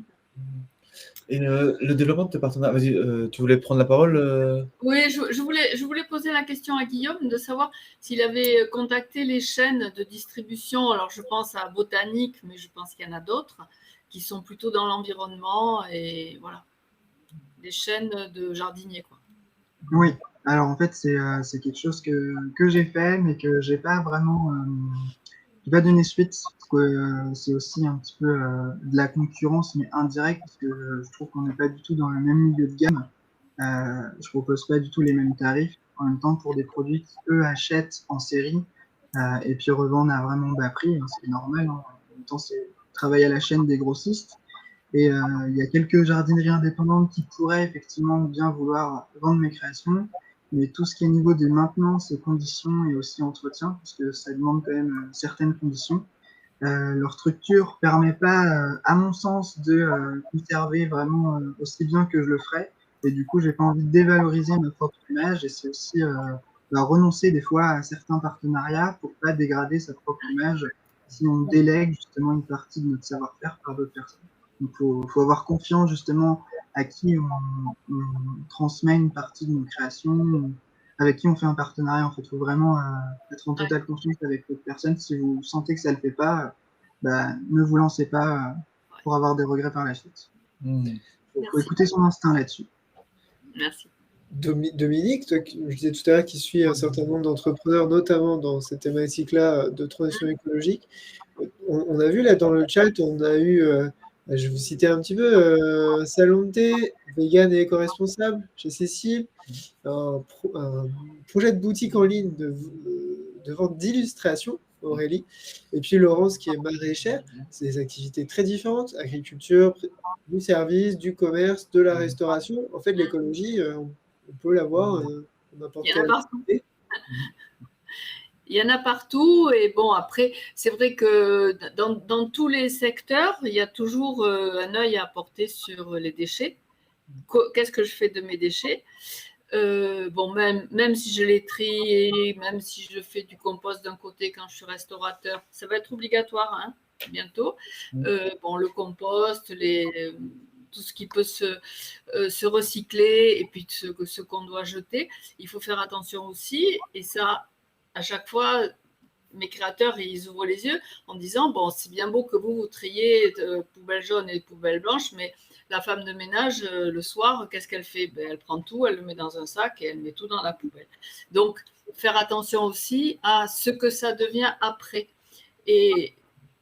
Et le développement de tes partenaires, vas-y, tu voulais prendre la parole Oui, je voulais poser la question à Guillaume de savoir s'il avait contacté les chaînes de distribution. Alors, je pense à Botanique, mais je pense qu'il y en a d'autres qui sont plutôt dans l'environnement et voilà, des chaînes de jardiniers, quoi. Oui, alors en fait, c'est quelque chose que j'ai fait, mais que j'ai pas vraiment j'ai pas donné suite, parce que c'est aussi un petit peu de la concurrence, mais indirecte, parce que je trouve qu'on n'est pas du tout dans le même milieu de gamme. Je propose pas du tout les mêmes tarifs. En même temps, pour des produits qui, eux, achètent en série et puis revendent à vraiment bas prix, hein, c'est normal. Hein. En même temps, c'est travailler à la chaîne des grossistes. Et il y a quelques jardineries indépendantes qui pourraient effectivement bien vouloir vendre mes créations. Mais tout ce qui est niveau de maintenance et conditions et aussi entretien, parce que ça demande quand même certaines conditions, leur structure permet pas, à mon sens, de conserver vraiment aussi bien que je le ferais. Et du coup, j'ai pas envie de dévaloriser ma propre image. Et c'est aussi renoncer des fois à certains partenariats pour pas dégrader sa propre image si on délègue justement une partie de notre savoir-faire par d'autres personnes. Donc, faut avoir confiance justement à qui on transmet une partie de nos créations, avec qui on fait un partenariat. En fait, il faut vraiment être en totale confiance avec l'autre personne. Si vous sentez que ça ne le fait pas, ne vous lancez pas pour avoir des regrets par la suite. Il faut écouter son instinct là-dessus. Merci. Dominique, toi, je disais tout à l'heure, qui suit un certain nombre d'entrepreneurs, notamment dans cette thématique-là de transition écologique. On a vu là dans le chat, on a eu, je vais vous citer un petit peu, salon de thé, vegan et éco-responsable chez Cécile, un projet de boutique en ligne de vente d'illustrations, Aurélie, et puis Laurence qui est maraîchère. C'est des activités très différentes, agriculture, du service, du commerce, de la restauration. En fait, l'écologie, on peut l'avoir n'importe quelle activité. Il y en a partout et bon, après, c'est vrai que dans tous les secteurs, il y a toujours un œil à porter sur les déchets. Qu'est-ce que je fais de mes déchets? Bon, même si je les trie, même si je fais du compost d'un côté quand je suis restaurateur, ça va être obligatoire hein, bientôt. Bon, le compost, tout ce qui peut se recycler et puis ce qu'on doit jeter, il faut faire attention aussi. Et ça, à chaque fois, mes créateurs, ils ouvrent les yeux en disant, bon, c'est bien beau que vous triez poubelle jaune et poubelle blanche, mais la femme de ménage, le soir, qu'est-ce qu'elle fait? Elle prend tout, elle le met dans un sac et elle met tout dans la poubelle. Donc, faire attention aussi à ce que ça devient après. Et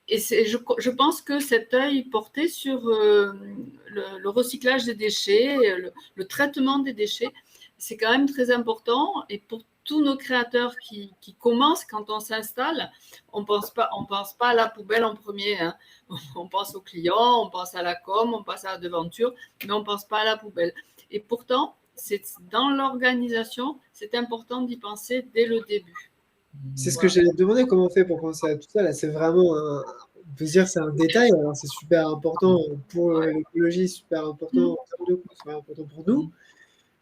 je pense que cet œil porté sur le recyclage des déchets, le traitement des déchets, c'est quand même très important. Et tous nos créateurs qui commencent quand on s'installe, on pense pas à la poubelle en premier. Hein. On pense aux clients, on pense à la com, on pense à la devanture, mais on pense pas à la poubelle. Et pourtant, dans l'organisation, c'est important d'y penser dès le début. C'est ce que j'allais te demander, comment on fait pour penser à tout ça. Là, c'est vraiment on peut dire c'est un détail, alors c'est super important pour l'écologie, super important en termes de coût, super important pour nous,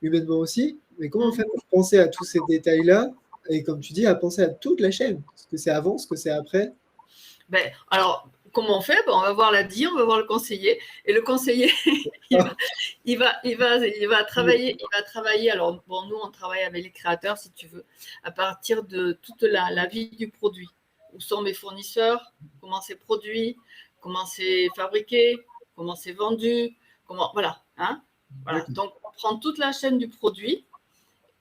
humainement aussi. Mais comment on fait pour penser à tous ces détails-là et comme tu dis, à penser à toute la chaîne, ce que c'est avant, ce que c'est après? Alors, comment on fait? On va voir la DI, on va voir le conseiller. Et le conseiller, il va travailler. Alors, nous, on travaille avec les créateurs, si tu veux, à partir de toute la vie du produit. Où sont mes fournisseurs? Comment c'est produit? Comment c'est fabriqué? Comment c'est vendu? Voilà. Hein, voilà. Donc, on prend toute la chaîne du produit.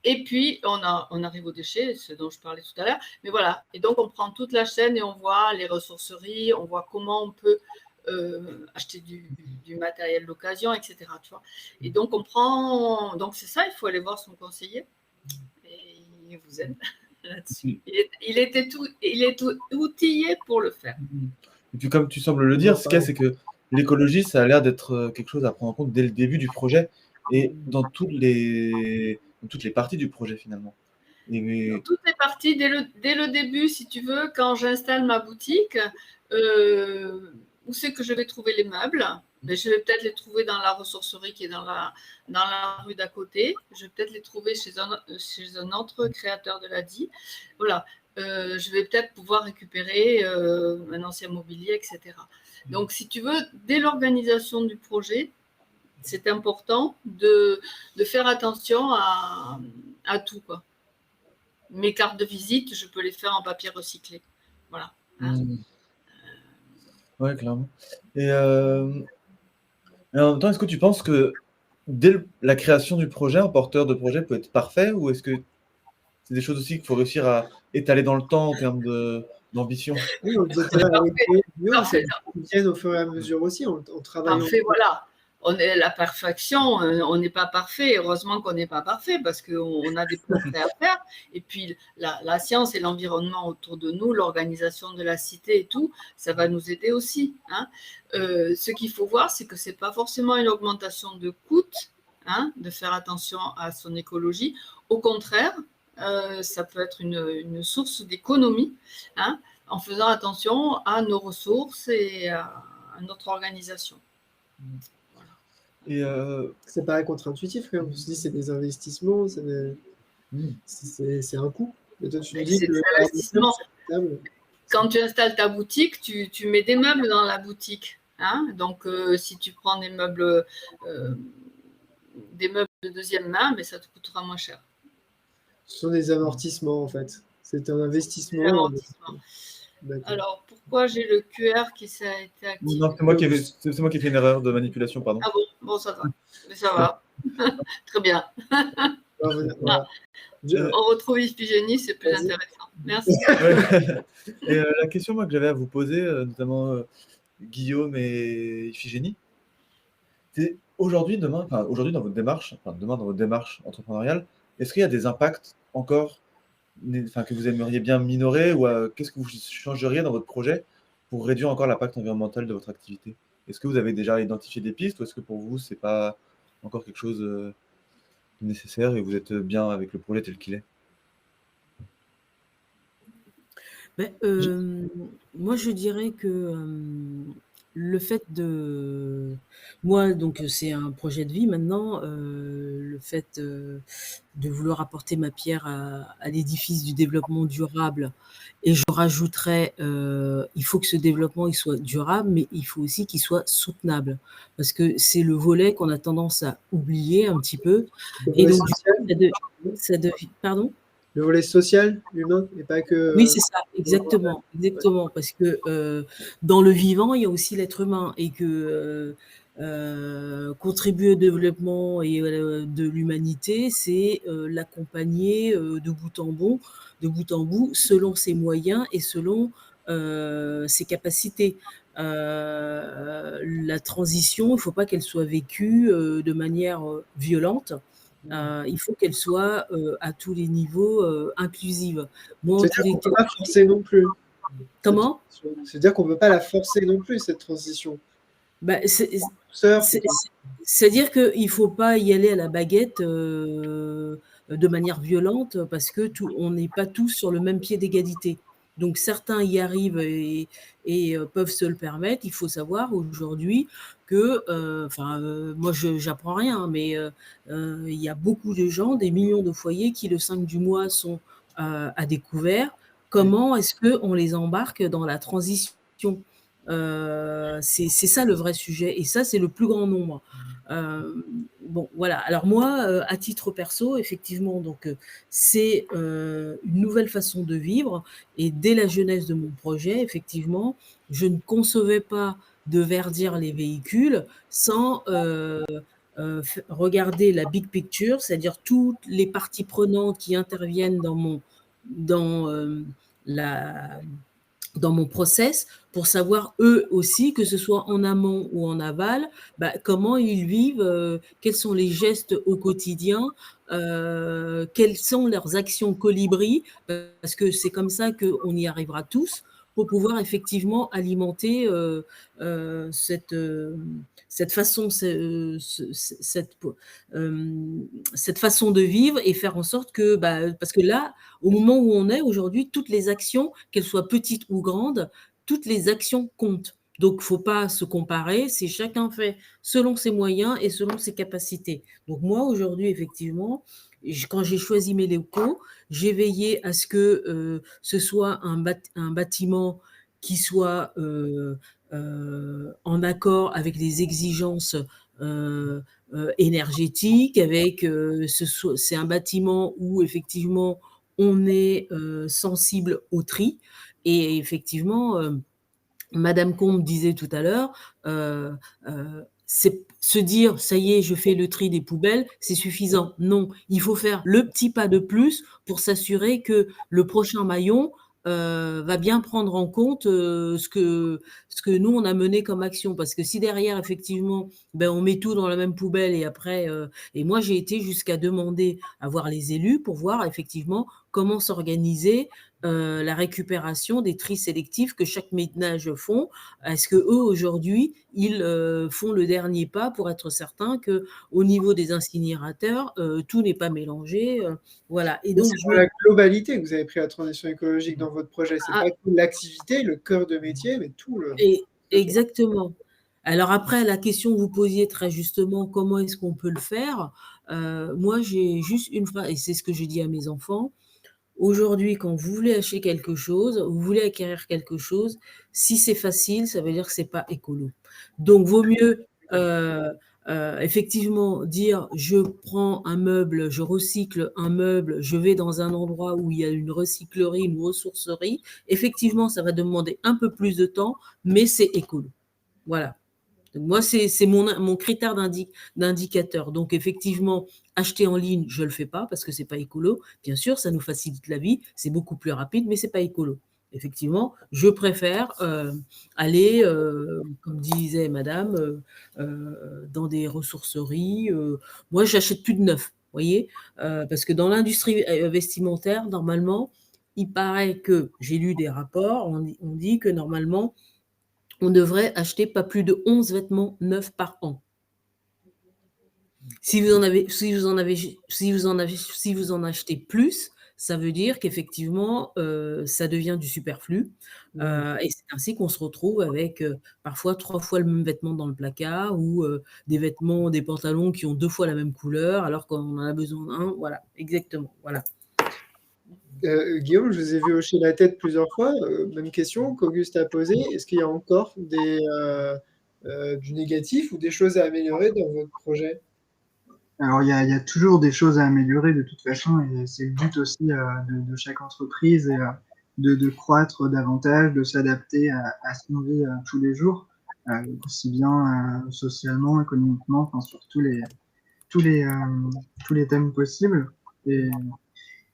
Et puis, on arrive aux déchets, ce dont je parlais tout à l'heure. Mais voilà, et donc on prend toute la chaîne et on voit les ressourceries, on voit comment on peut acheter du matériel d'occasion, etc. Tu vois. Et donc, donc c'est ça, il faut aller voir son conseiller. Et il vous aide là-dessus. Il est tout outillé pour le faire. Et puis, comme tu sembles le dire, ce qu'il y a, c'est que l'écologie, ça a l'air d'être quelque chose à prendre en compte dès le début du projet et dans toutes les parties du projet finalement. Dans toutes les parties, dès le début, si tu veux, quand j'installe ma boutique, où c'est que je vais trouver les meubles? Je vais peut-être les trouver dans la ressourcerie qui est dans la rue d'à côté. Je vais peut-être les trouver chez un autre créateur de la DI. Voilà. Je vais peut-être pouvoir récupérer un ancien mobilier, etc. Donc, si tu veux, dès l'organisation du projet, c'est important de faire attention à tout, quoi. Mes cartes de visite, je peux les faire en papier recyclé. Voilà. Ouais, clairement. Et en même temps, est-ce que tu penses que dès la création du projet, un porteur de projet peut être parfait ou est-ce que c'est des choses aussi qu'il faut réussir à étaler dans le temps en termes d'ambition? Oui, on disait viennent au fur et à mesure aussi, en travaillant. Parfait, voilà. La perfection, on n'est pas parfait. Heureusement qu'on n'est pas parfait parce qu'on a des progrès à faire. Et puis, la science et l'environnement autour de nous, l'organisation de la cité et tout, ça va nous aider aussi. Hein. Ce qu'il faut voir, c'est que ce n'est pas forcément une augmentation de coût, hein, de faire attention à son écologie. Au contraire, ça peut être une source d'économie, hein, en faisant attention à nos ressources et à notre organisation. Et c'est pas contre-intuitif, on se dit c'est des investissements, c'est un coût. Et toi, tu nous dis c'est des investissements. Quand tu installes ta boutique, tu mets des meubles dans la boutique. Hein. Donc, si tu prends des meubles de deuxième main, mais ça te coûtera moins cher. Ce sont des amortissements, en fait. C'est un investissement. Alors, pourquoi j'ai le QR qui s'est été activé? Non, c'est moi qui ai fait une erreur de manipulation, pardon. Ah bon, ça va. Mais ça va. Très bien. Voilà. On retrouve Iphigénie, c'est plus intéressant. Merci. Et la question moi, que j'avais à vous poser, notamment Guillaume et Iphigénie, c'est aujourd'hui, demain dans votre démarche, demain dans votre démarche entrepreneuriale, est-ce qu'il y a des impacts encore que vous aimeriez bien minorer ou qu'est-ce que vous changeriez dans votre projet pour réduire encore l'impact environnemental de votre activité? Est-ce que vous avez déjà identifié des pistes ou est-ce que pour vous, c'est pas encore quelque chose de nécessaire et vous êtes bien avec le projet tel qu'il est? Moi, je dirais que le fait moi, donc c'est un projet de vie maintenant, le fait de vouloir apporter ma pierre à l'édifice du développement durable, et je rajouterais, il faut que ce développement il soit durable, mais il faut aussi qu'il soit soutenable, parce que c'est le volet qu'on a tendance à oublier un petit peu. Et donc, ça devient, pardon? Le volet social, humain, et pas que. Oui, c'est ça, exactement, parce que dans le vivant, il y a aussi l'être humain, et que contribuer au développement et de l'humanité, c'est l'accompagner de bout en bout, selon ses moyens et selon ses capacités. La transition, il ne faut pas qu'elle soit vécue de manière violente. Il faut qu'elle soit à tous les niveaux inclusive. Moi, en tous C'est-à-dire les qu'on ne peut cas, pas forcer non plus. comment? C'est-à-dire qu'on ne peut pas la forcer non plus, cette transition. Bah, Sœur, c'est-à-dire qu'il ne faut pas y aller à la baguette de manière violente parce que on n'est pas tous sur le même pied d'égalité. Donc certains y arrivent et peuvent se le permettre. Il faut savoir aujourd'hui que, moi j'apprends rien, mais il y a beaucoup de gens, des millions de foyers qui le 5 du mois sont à découvert. Comment est-ce qu'on les embarque dans la transition? C'est ça le vrai sujet, et ça c'est le plus grand nombre. Bon, voilà. Alors moi, à titre perso, effectivement, donc c'est une nouvelle façon de vivre, et dès la jeunesse de mon projet, effectivement, je ne concevais pas de verdir les véhicules sans regarder la big picture, c'est-à-dire toutes les parties prenantes qui interviennent dans la dans mon process, pour savoir eux aussi, que ce soit en amont ou en aval, comment ils vivent, quels sont les gestes au quotidien, quelles sont leurs actions colibri, parce que c'est comme ça qu'on y arrivera tous, pour pouvoir effectivement alimenter cette façon, cette façon de vivre, et faire en sorte que, parce que là, au moment où on est aujourd'hui, toutes les actions, qu'elles soient petites ou grandes, toutes les actions comptent. Donc, il ne faut pas se comparer, c'est chacun fait selon ses moyens et selon ses capacités. Donc, moi, aujourd'hui, effectivement, quand j'ai choisi mes locaux, j'ai veillé à ce que ce soit un bâtiment qui soit en accord avec les exigences énergétiques, c'est un bâtiment où, effectivement, on est sensible au tri. Et effectivement, Madame Combe disait tout à l'heure, c'est se dire, ça y est, je fais le tri des poubelles, c'est suffisant. Non, il faut faire le petit pas de plus pour s'assurer que le prochain maillon va bien prendre en compte ce que nous, on a mené comme action. Parce que si derrière, effectivement, on met tout dans la même poubelle, et après, et moi, j'ai été jusqu'à demander à voir les élus pour voir effectivement comment s'organiser la récupération des tris sélectifs que chaque ménage font. Est-ce que eux aujourd'hui ils font le dernier pas pour être certains que au niveau des incinérateurs tout n'est pas mélangé, voilà. Et donc c'est la globalité que vous avez pris la transition écologique dans votre projet. C'est pas que l'activité, le cœur de métier, mais tout le. Exactement. Alors après, la question que vous posiez très justement, comment est-ce qu'on peut le faire? Moi, j'ai juste une phrase, et c'est ce que je dis à mes enfants. Aujourd'hui, quand vous voulez acheter quelque chose, vous voulez acquérir quelque chose, si c'est facile, ça veut dire que c'est pas écolo. Donc, vaut mieux effectivement dire, je prends un meuble, je recycle un meuble, je vais dans un endroit où il y a une recyclerie, une ressourcerie. Effectivement, ça va demander un peu plus de temps, mais c'est écolo. Voilà. Donc moi, c'est mon critère d'indicateur. Donc, effectivement, acheter en ligne, je ne le fais pas parce que ce n'est pas écolo. Bien sûr, ça nous facilite la vie, c'est beaucoup plus rapide, mais ce n'est pas écolo. Effectivement, je préfère aller, comme disait madame, dans des ressourceries. Moi, j'achète plus de neuf, vous voyez, parce que dans l'industrie vestimentaire, normalement, il paraît que, j'ai lu des rapports, on dit que normalement, on devrait acheter pas plus de 11 vêtements neufs par an. Si vous en achetez plus, ça veut dire qu'effectivement, ça devient du superflu. Et c'est ainsi qu'on se retrouve avec parfois 3 fois le même vêtement dans le placard, ou des pantalons qui ont 2 fois la même couleur, alors qu'on en a besoin d'un. Voilà, exactement. Voilà. Guillaume, je vous ai vu hocher la tête plusieurs fois. Même question qu'Auguste a posée. Est-ce qu'il y a encore du négatif ou des choses à améliorer dans votre projet? Alors, il y a toujours des choses à améliorer de toute façon, et c'est le but aussi de chaque entreprise, et de croître davantage, de s'adapter à ce qu'on vit tous les jours, aussi bien socialement, économiquement, enfin, sur tous les thèmes possibles.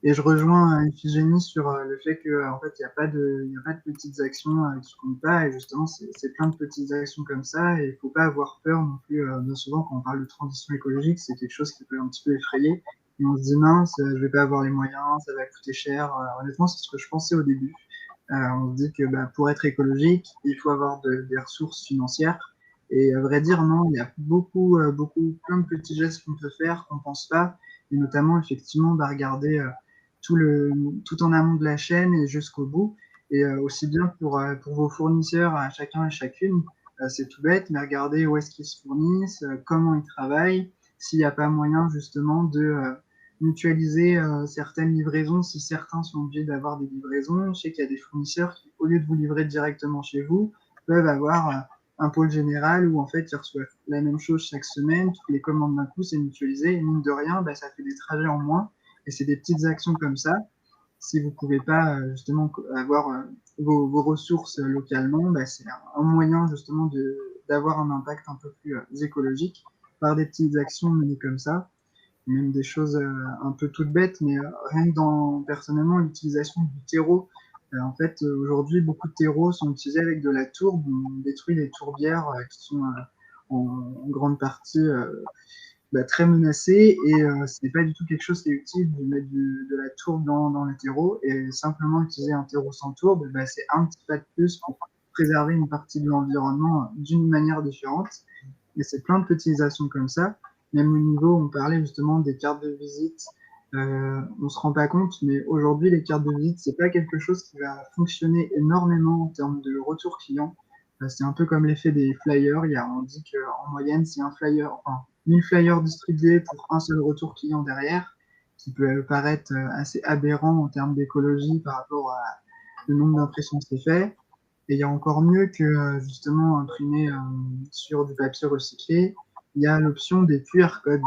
Et je rejoins Iphigénie sur le fait qu'en fait, il n'y a pas de petites actions qui comptent pas. Et justement, c'est plein de petites actions comme ça. Et il ne faut pas avoir peur non plus. Bien souvent, quand on parle de transition écologique, c'est quelque chose qui peut un petit peu effrayer. Et on se dit, mince, je vais pas avoir les moyens, ça va coûter cher. Honnêtement, c'est ce que je pensais au début. On se dit que pour être écologique, il faut avoir des ressources financières. Et à vrai dire, non, il y a plein de petits gestes qu'on peut faire, qu'on pense pas. Et notamment, effectivement, regarder tout en amont de la chaîne et jusqu'au bout. Et aussi bien pour vos fournisseurs, à chacun et chacune, c'est tout bête, mais regardez où est-ce qu'ils se fournissent, comment ils travaillent, s'il n'y a pas moyen justement de mutualiser certaines livraisons, si certains sont obligés d'avoir des livraisons. Je sais qu'il y a des fournisseurs qui, au lieu de vous livrer directement chez vous, peuvent avoir un pôle général où en fait ils reçoivent la même chose chaque semaine, toutes les commandes d'un coup, c'est mutualisé, et mine de rien, ça fait des trajets en moins. Et c'est des petites actions comme ça. Si vous ne pouvez pas justement avoir vos ressources localement, c'est un moyen justement d'avoir un impact un peu plus écologique par des petites actions menées comme ça. Même des choses un peu toutes bêtes, mais rien que personnellement, l'utilisation du terreau. En fait, aujourd'hui, beaucoup de terreaux sont utilisés avec de la tourbe. On détruit les tourbières qui sont en grande partie très menacé et ce n'est pas du tout quelque chose qui est utile de mettre de la tourbe dans les terreaux et simplement utiliser un terreau sans tourbe, c'est un petit pas de plus pour préserver une partie de l'environnement d'une manière différente. Et c'est plein de petites actions comme ça. Même au niveau, on parlait justement des cartes de visite, on ne se rend pas compte, mais aujourd'hui, les cartes de visite, c'est pas quelque chose qui va fonctionner énormément en termes de retour client. C'est un peu comme l'effet des flyers. On dit qu'en moyenne, c'est un flyer, enfin, 1000 flyers distribués pour un seul retour client derrière, qui peut paraître assez aberrant en termes d'écologie par rapport à le nombre d'impressions que c'est fait. Et il y a encore mieux que justement imprimer sur du papier recyclé. Il y a l'option des QR codes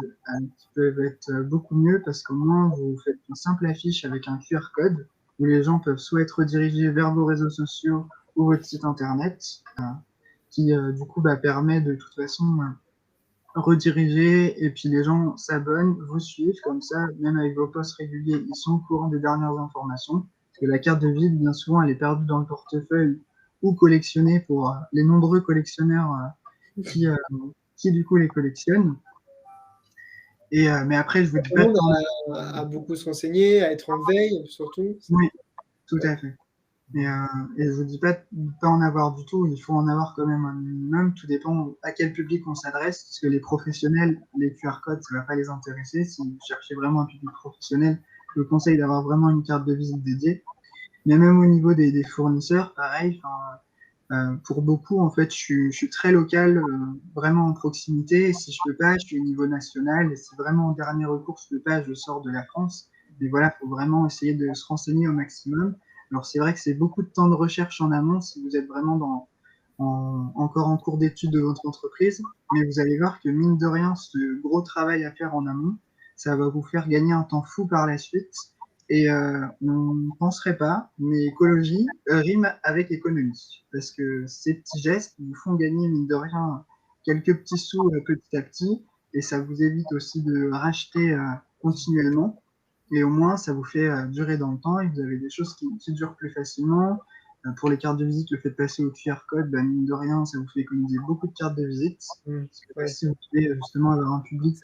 qui peuvent être beaucoup mieux parce qu'au moins vous faites une simple affiche avec un QR code où les gens peuvent soit être redirigés vers vos réseaux sociaux ou votre site internet qui du coup permet de toute façon rediriger et puis les gens s'abonnent, vous suivent comme ça, même avec vos posts réguliers, ils sont au courant des dernières informations. Parce que la carte de visite, bien souvent, elle est perdue dans le portefeuille ou collectionnée pour les nombreux collectionneurs qui du coup les collectionnent. Mais après, je vous dis pas. Tout le monde a beaucoup se renseigner, à être en veille surtout. Oui, tout à fait. Et je vous dis pas en avoir du tout, il faut en avoir quand même un minimum, tout dépend à quel public on s'adresse, parce que les professionnels, les QR codes, ça ne va pas les intéresser. Si vous cherchez vraiment un public professionnel, je vous conseille d'avoir vraiment une carte de visite dédiée. Mais même au niveau des fournisseurs, pareil, pour beaucoup, en fait, je suis très local, vraiment en proximité. Si je peux pas, je suis au niveau national, et si vraiment en dernier recours, je peux pas, je sors de la France. Mais voilà, il faut vraiment essayer de se renseigner au maximum. Alors, c'est vrai que c'est beaucoup de temps de recherche en amont si vous êtes vraiment encore en cours d'études de votre entreprise. Mais vous allez voir que, mine de rien, ce gros travail à faire en amont, ça va vous faire gagner un temps fou par la suite. Et on ne penserait pas, mais écologie rime avec économie. Parce que ces petits gestes vous font gagner, mine de rien, quelques petits sous petit à petit. Et ça vous évite aussi de racheter continuellement. Et au moins, ça vous fait durer dans le temps et vous avez des choses qui durent plus facilement. Pour les cartes de visite, le fait de passer au QR code, mine de rien, ça vous fait économiser beaucoup de cartes de visite. Parce que si vous pouvez justement avoir un public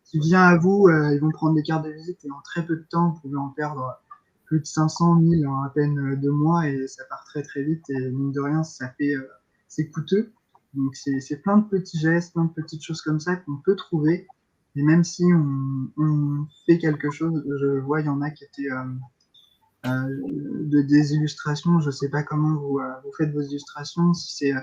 qui vient à vous, ils vont prendre des cartes de visite et en très peu de temps, vous pouvez en perdre plus de 500 000 en à peine 2 mois et ça part très très vite et mine de rien, c'est coûteux. Donc c'est plein de petits gestes, plein de petites choses comme ça qu'on peut trouver. Et même si on fait quelque chose, je vois, il y en a qui étaient des illustrations, je ne sais pas comment vous faites vos illustrations, si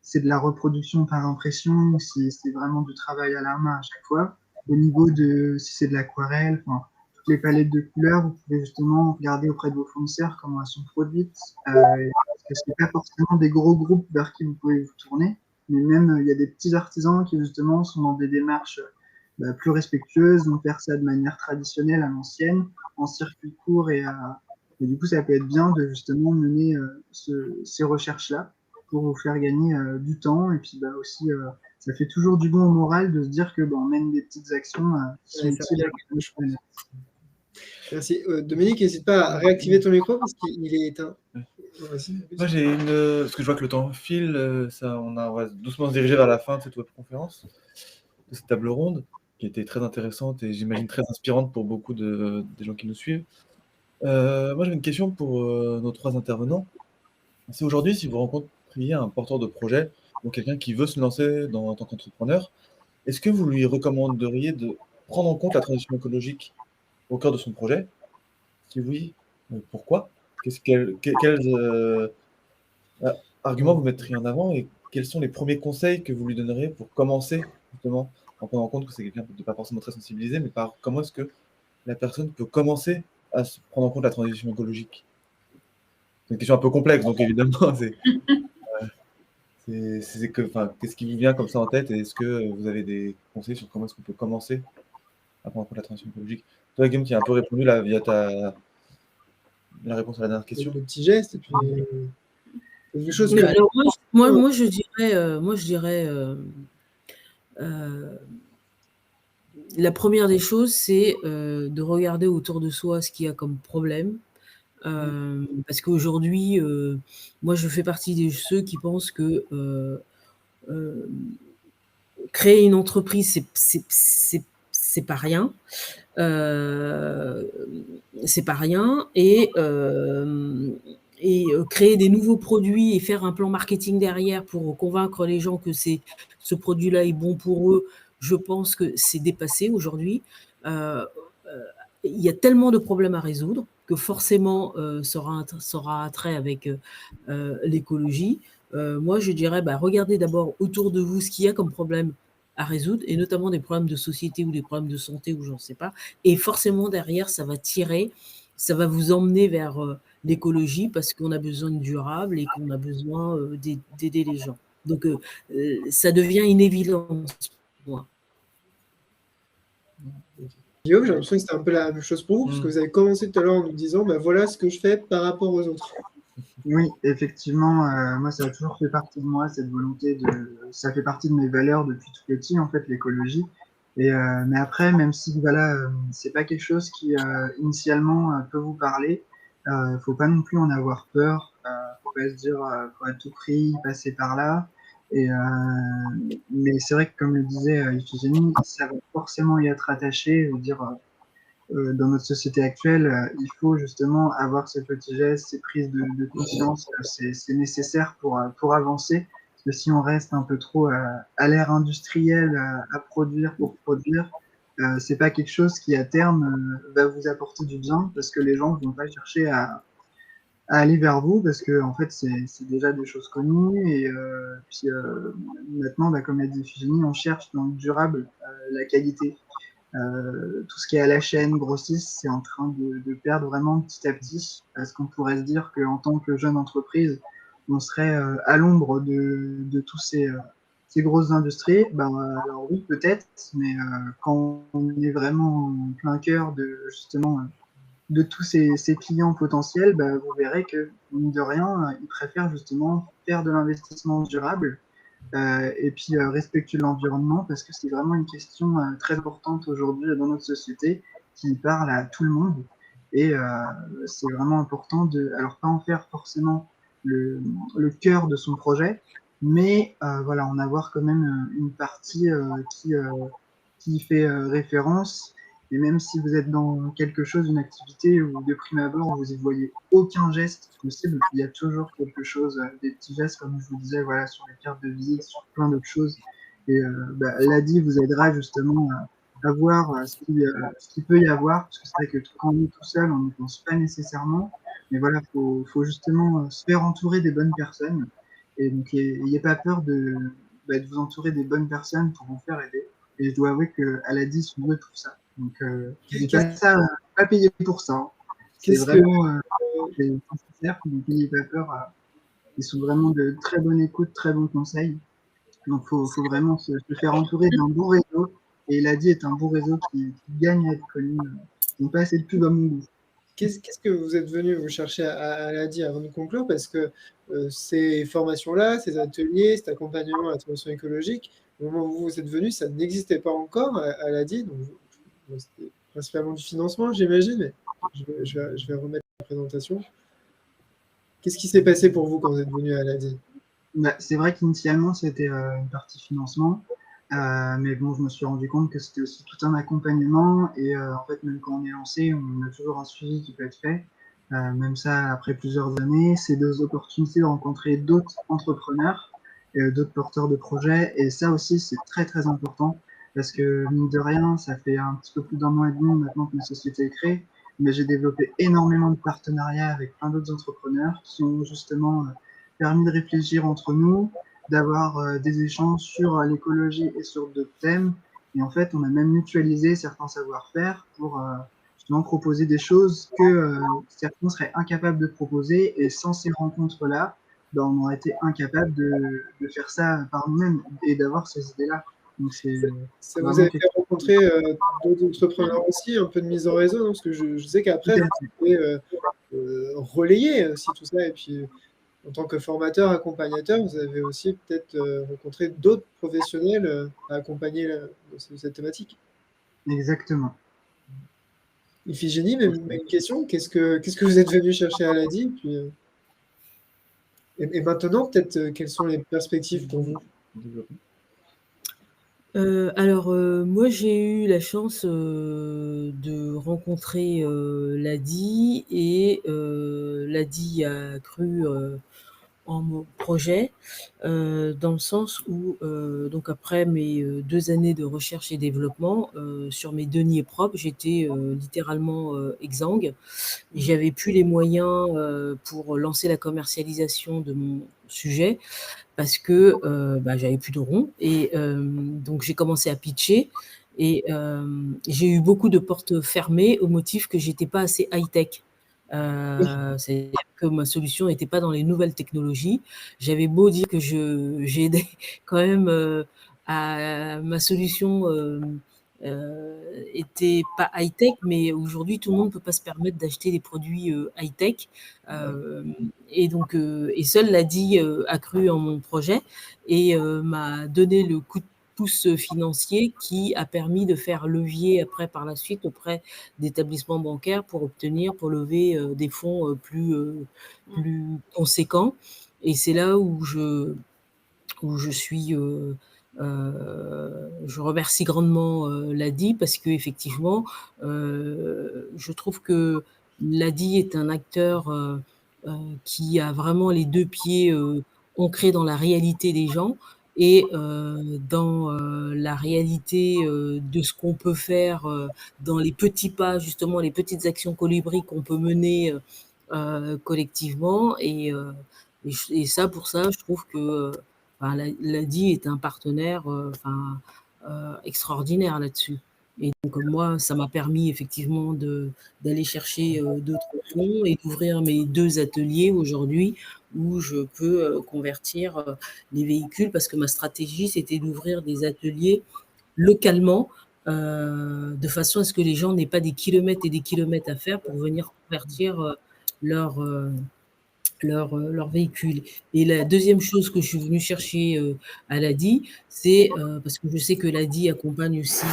c'est de la reproduction par impression ou si c'est vraiment du travail à la main à chaque fois. Au niveau si c'est de l'aquarelle, toutes les palettes de couleurs, vous pouvez justement regarder auprès de vos fournisseurs comment elles sont produites. Parce que ce n'est pas forcément des gros groupes vers qui vous pouvez vous tourner, mais même il y a des petits artisans qui justement sont dans des démarches plus respectueuses, vont faire ça de manière traditionnelle à l'ancienne, en circuit court et du coup ça peut être bien de justement mener ces recherches-là pour vous faire gagner du temps et puis aussi ça fait toujours du bon au moral de se dire que on mène des petites actions qui sont utiles à la planète. Merci. Dominique, n'hésite pas à réactiver ton micro parce qu'il est éteint. Vas-y. Moi, j'ai parce que je vois que le temps file, on va doucement se diriger vers la fin de cette webconférence, de cette table ronde, qui était très intéressante et j'imagine très inspirante pour beaucoup des gens qui nous suivent. Moi, j'avais une question pour nos 3 intervenants. C'est aujourd'hui, si vous rencontriez un porteur de projet ou quelqu'un qui veut se lancer en tant qu'entrepreneur, est-ce que vous lui recommanderiez de prendre en compte la transition écologique au cœur de son projet? Si oui, pourquoi? Quels arguments vous mettriez en avant et quels sont les premiers conseils que vous lui donneriez pour commencer, justement, en prenant en compte que c'est quelqu'un de pas forcément très sensibilisé, mais comment est-ce que la personne peut commencer à se prendre en compte la transition écologique? C'est une question un peu complexe, donc évidemment, qu'est-ce qui vous vient comme ça en tête et est-ce que vous avez des conseils sur comment est-ce qu'on peut commencer à prendre en compte la transition écologique? Toi, Guillaume, tu as un peu répondu là via la réponse à la dernière question. Des petits gestes et puis quelque chose Mais que... alors, moi, je dirais, la première des choses, c'est de regarder autour de soi ce qu'il y a comme problème. Parce qu'aujourd'hui, moi, je fais partie de ceux qui pensent que créer une entreprise, c'est pas rien. C'est pas rien. Et créer des nouveaux produits et faire un plan marketing derrière pour convaincre les gens que ce produit-là est bon pour eux, je pense que c'est dépassé aujourd'hui. Il y a tellement de problèmes à résoudre que forcément, ça aura un trait avec l'écologie. Moi, je dirais, regardez d'abord autour de vous ce qu'il y a comme problème à résoudre, et notamment des problèmes de société ou des problèmes de santé ou j'en sais pas. Et forcément, derrière, ça va vous emmener vers l'écologie parce qu'on a besoin de durable et qu'on a besoin d'aider les gens. Donc, ça devient une évidence pour moi. Guillaume, j'ai l'impression que c'était un peu la même chose pour vous, parce que vous avez commencé tout à l'heure en nous disant voilà ce que je fais par rapport aux autres. Oui, effectivement, moi, ça a toujours fait partie de moi, cette volonté ça fait partie de mes valeurs depuis tout petit, en fait, l'écologie. Mais après, même si, voilà, c'est pas quelque chose qui, initialement, peut vous parler, faut pas non plus en avoir peur, faut pas se dire, faut à tout prix passer par là. Mais c'est vrai que, comme le disait Iphigénie, ça va forcément y être attaché, ou dire, dans notre société actuelle, il faut justement avoir ces petits gestes, ces prises de conscience, c'est nécessaire pour avancer. Parce que si on reste un peu trop à l'ère industrielle, à produire pour produire, c'est pas quelque chose qui à terme va vous apporter du bien, parce que les gens vont pas chercher à aller vers vous, parce que en fait c'est déjà des choses connues. Et puis maintenant, comme l'a dit Iphigénie, on cherche dans le durable la qualité. Tout ce qui est à la chaîne grossiste, c'est en train de perdre vraiment petit à petit, parce qu'on pourrait se dire qu'en tant que jeune entreprise, on serait à l'ombre de tous ces grosses industries. Alors oui, peut-être, mais quand on est vraiment en plein cœur justement de tous ces clients potentiels, vous verrez que, mine de rien, ils préfèrent justement faire de l'investissement durable et puis respectueux de l'environnement, parce que c'est vraiment une question très importante aujourd'hui dans notre société qui parle à tout le monde. Et c'est vraiment important alors pas en faire forcément le cœur de son projet, mais voilà, en avoir quand même une partie qui fait référence. Et même si vous êtes dans quelque chose, une activité où de prime abord vous y voyez aucun geste possible, il y a toujours quelque chose, des petits gestes, comme je vous disais, voilà, sur les cartes de visite, sur plein d'autres choses. Et l'ADI vous aidera justement à voir ce qu'il peut y avoir, parce que c'est vrai que quand on est tout seul, on n'y pense pas nécessairement. Mais voilà, faut justement se faire entourer des bonnes personnes. Et donc, n'ayez pas peur de vous entourer des bonnes personnes pour vous faire aider. Et je dois avouer qu'à l'ADI, ils sont doués pour ça. Donc, pas payé pour ça. Hein. C'est vraiment nécessaire, donc n'ayez pas peur. Ils sont vraiment de très bonne écoute, très bons conseils. Donc, faut vraiment se faire entourer d'un bon réseau. Et l'ADI est un bon réseau qui gagne à être connu. Ils n'ont pas assez de pub à mon goût. Qu'est-ce que vous êtes venu vous chercher à l'ADI avant de conclure? Parce que ces formations-là, ces ateliers, cet accompagnement à la transition écologique, au moment où vous êtes venu, ça n'existait pas encore à l'ADI. Donc, c'était principalement du financement, j'imagine. Mais je vais remettre la présentation. Qu'est-ce qui s'est passé pour vous quand vous êtes venu à l'ADI? C'est vrai qu'initialement, c'était une partie financement. Mais bon, je me suis rendu compte que c'était aussi tout un accompagnement. Et en fait, même quand on est lancé, on a toujours un suivi qui peut être fait. Même ça, après plusieurs années, c'est des opportunités de rencontrer d'autres entrepreneurs, d'autres porteurs de projets. Et ça aussi, c'est très, très important. Parce que, mine de rien, ça fait un petit peu plus d'1 an et demi maintenant que ma société est créée. Mais j'ai développé énormément de partenariats avec plein d'autres entrepreneurs qui ont justement permis de réfléchir entre nous, d'avoir des échanges sur l'écologie et sur d'autres thèmes. Et en fait, on a même mutualisé certains savoir-faire pour justement proposer des choses que certains seraient incapables de proposer. Et sans ces rencontres-là, ben, on aurait été incapable de faire ça par nous-mêmes et d'avoir ces idées-là. Donc, ça vous a fait rencontrer d'autres entrepreneurs aussi, un peu de mise en réseau, non? Parce que je sais qu'après, vous pouvez relayer aussi tout ça. Et puis, en tant que formateur, accompagnateur, vous avez aussi peut-être rencontré d'autres professionnels à accompagner cette thématique. Exactement. Iphigénie, même une question. Qu'est-ce que vous êtes venu chercher à l'ADI? Et maintenant, peut-être, quelles sont les perspectives pour vous? Alors, moi, j'ai eu la chance de rencontrer l'ADI et l'ADI a cru en mon projet, dans le sens où, donc après mes 2 années de recherche et développement, sur mes deniers propres, j'étais littéralement exsangue. J'avais plus les moyens pour lancer la commercialisation de mon sujet parce que j'avais plus de ronds. Et donc j'ai commencé à pitcher et j'ai eu beaucoup de portes fermées au motif que j'étais pas assez high-tech. C'est-à-dire que ma solution n'était pas dans les nouvelles technologies. J'avais beau dire que j'aidais quand même à ma solution était pas high-tech, mais aujourd'hui tout le monde peut pas se permettre d'acheter des produits high-tech. Et donc et seul l'ADI a cru en mon projet et m'a donné le coup de pouce financier qui a permis de faire levier après par la suite auprès d'établissements bancaires pour lever des fonds plus conséquents. Et c'est là où je suis je remercie grandement l'ADI parce qu'effectivement, je trouve que l'ADI est un acteur qui a vraiment les 2 pieds ancrés dans la réalité des gens et dans la réalité de ce qu'on peut faire dans les petits pas, justement, les petites actions colibri qu'on peut mener collectivement. Et ça, pour ça, je trouve que l'ADI est un partenaire extraordinaire là-dessus. Et donc moi, ça m'a permis effectivement d'aller chercher d'autres fonds et d'ouvrir mes 2 ateliers aujourd'hui où je peux convertir les véhicules parce que ma stratégie, c'était d'ouvrir des ateliers localement de façon à ce que les gens n'aient pas des kilomètres et des kilomètres à faire pour venir convertir leur véhicule. Et la deuxième chose que je suis venue chercher à l'ADI, c'est parce que je sais que l'ADI accompagne aussi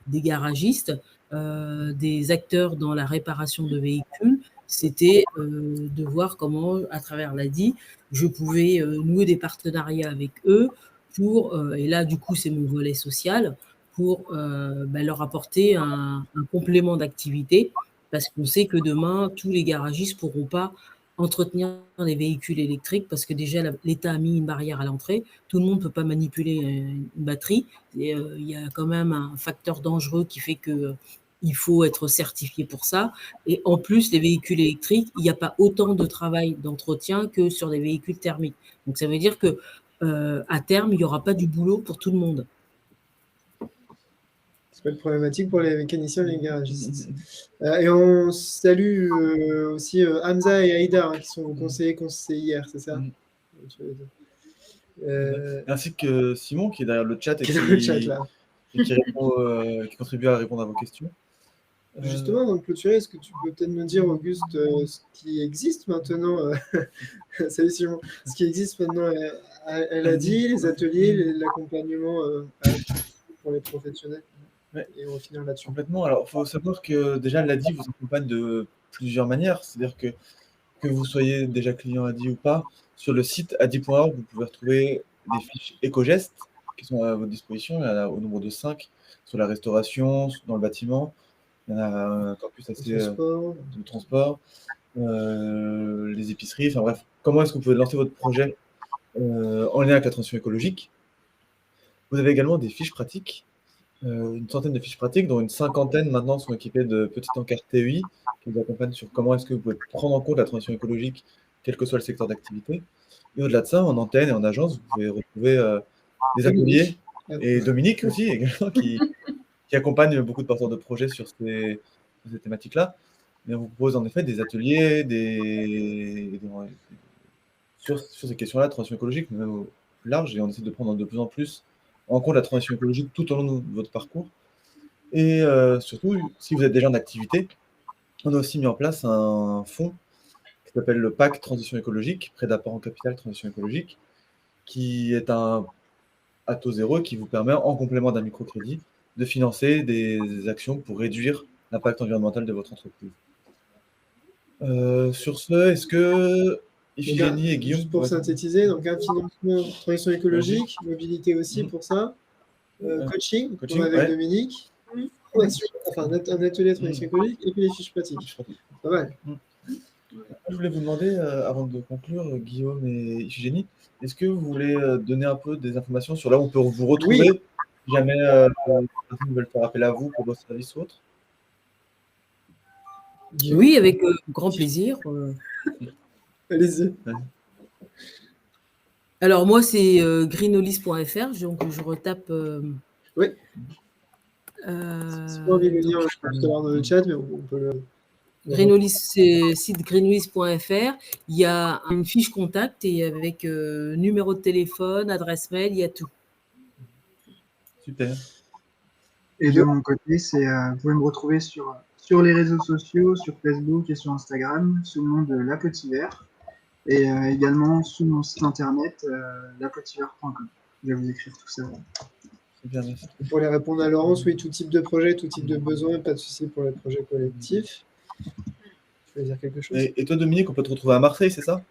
des garagistes, des acteurs dans la réparation de véhicules, c'était de voir comment, à travers l'ADI, je pouvais nouer des partenariats avec eux pour, et là du coup c'est mon volet social, pour leur apporter un complément d'activité, parce qu'on sait que demain, tous les garagistes ne pourront pas entretenir les véhicules électriques parce que déjà l'État a mis une barrière à l'entrée. Tout le monde ne peut pas manipuler une batterie. Et, il y a quand même un facteur dangereux qui fait que il faut être certifié pour ça. Et en plus, les véhicules électriques, il n'y a pas autant de travail d'entretien que sur les véhicules thermiques. Donc ça veut dire que à terme, il n'y aura pas du boulot pour tout le monde. C'est pas une problématique pour les mécaniciens et les garagistes. Et on salue aussi Hamza et Aïda, qui sont vos conseillères, c'est ça? Ainsi que Simon, qui est derrière le chat et qui contribue à répondre à vos questions. Justement, avant de clôturer, est-ce que tu peux peut-être me dire, Auguste, ce qui existe maintenant salut Simon, ce qui existe maintenant, elle a dit, les ateliers, l'accompagnement pour les professionnels? Ouais. Et on va finir là-dessus. Complètement. Alors, il faut savoir que déjà, l'ADI vous accompagne de plusieurs manières. C'est-à-dire que vous soyez déjà client ADI ou pas, sur le site adi.org, vous pouvez retrouver des fiches éco-gestes qui sont à votre disposition. Il y en a au nombre de 5 sur la restauration, dans le bâtiment. Il y en a encore plus assez de transport, les épiceries. Enfin bref, comment est-ce que vous pouvez lancer votre projet en lien avec la transition écologique. Vous avez également des fiches pratiques, une centaine de fiches pratiques, dont une cinquantaine maintenant sont équipées de petits encarts TEI qui vous accompagnent sur comment est-ce que vous pouvez prendre en compte la transition écologique, quel que soit le secteur d'activité. Et au-delà de ça, en antenne et en agence, vous pouvez retrouver des ateliers, et Dominique aussi, également, qui accompagne beaucoup de porteurs de projets sur ces thématiques-là. Mais on vous propose en effet des ateliers, sur ces questions-là, transition écologique, mais même au plus large, et on essaie de prendre de plus en plus en compte la transition écologique tout au long de votre parcours. Et surtout, si vous êtes déjà en activité, on a aussi mis en place un fonds qui s'appelle le PAC Transition écologique, prêt d'apport en capital transition écologique, qui est à taux zéro et qui vous permet, en complément d'un microcrédit, de financer des actions pour réduire l'impact environnemental de votre entreprise. Sur ce, est-ce que Iphigénie et Guillaume... Juste pour synthétiser, donc un financement transition écologique, mobilité aussi pour ça, coaching avec Dominique, enfin un atelier de transition écologique et puis les fiches pratiques. Pas mal. Je voulais vous demander, avant de conclure, Guillaume et Iphigénie, est-ce que vous voulez donner un peu des informations sur là où on peut vous retrouver, si jamais les personnes veulent faire appel à vous pour vos services ou autres? Oui, avec grand plaisir. Allez-y. Alors, moi, c'est greenolis.fr, donc je retape. Oui. Si vous avez le lien, je peux le savoir dans le chat, mais on peut le. Greenolis, c'est site greenolis.fr. Il y a une fiche contact et avec numéro de téléphone, adresse mail, il y a tout. Super. Et de mon côté, vous pouvez me retrouver sur les réseaux sociaux, sur Facebook et sur Instagram, sous le nom de La Petit Vert, et également sous mon site internet, lapetivert.com. Je vais vous écrire tout ça. Bien, merci. Pour les répondre à Laurence, oui, tout type de projet, tout type de besoin, pas de souci pour les projets collectifs. Tu veux dire quelque chose? Et toi, Dominique, on peut te retrouver à Marseille, c'est ça?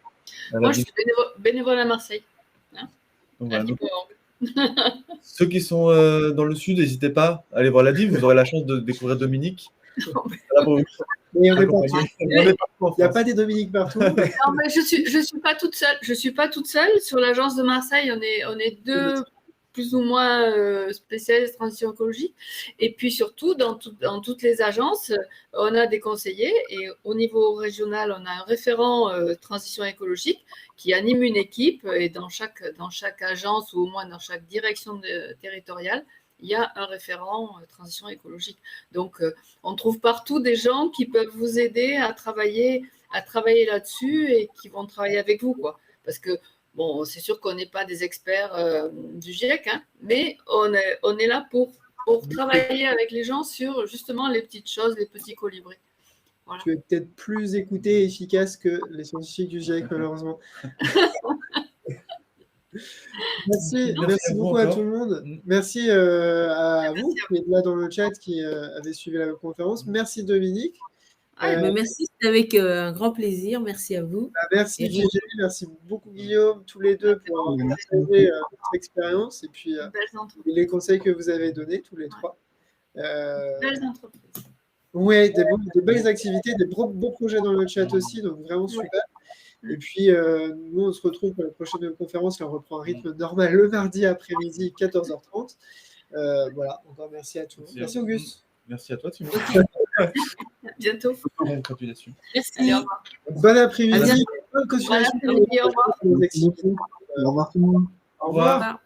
Moi, je suis bénévole à Marseille. Hein, donc, voilà, ceux qui sont dans le sud, n'hésitez pas à aller voir la DIV, vous aurez la chance de découvrir Dominique. Il n'y a pas des Dominiques partout. Non, mais je suis pas toute seule. Je suis pas toute seule. Sur l'agence de Marseille, on est deux plus ou moins spécialistes transition écologique. Et puis surtout, dans toutes les agences, on a des conseillers. Et au niveau régional, on a un référent transition écologique qui anime une équipe. Et dans chaque agence, ou au moins dans chaque direction territoriale, il y a un référent transition écologique. Donc, on trouve partout des gens qui peuvent vous aider à travailler là-dessus et qui vont travailler avec vous, quoi. Parce que, bon, c'est sûr qu'on n'est pas des experts du GIEC, hein, mais on est là pour travailler avec les gens sur, justement, les petites choses, les petits colibris. Voilà. Tu es peut-être plus écouté et efficace que les scientifiques du GIEC, malheureusement. Merci beaucoup à tout le monde. Merci à vous qui êtes là dans le chat, qui avez suivi la conférence. Merci Dominique. Merci, c'était avec un grand plaisir. Merci à vous. Merci Gégé, merci beaucoup Guillaume, tous les deux pour partager votre expérience et puis les conseils que vous avez donnés, tous les trois. Belles entreprises. Oui, des belles activités, des beaux projets dans le chat aussi, donc vraiment super. Et puis, nous, on se retrouve pour la prochaine conférence et on reprend un rythme normal le mardi après-midi, 14h30. Voilà, encore merci à tous. Merci Auguste. Merci à toi, Thibaut. À bientôt. Bonne continuation. Merci. Allez, au revoir. Bon après-midi. Bonne continuation. Au revoir. Au revoir tout le monde. Au revoir.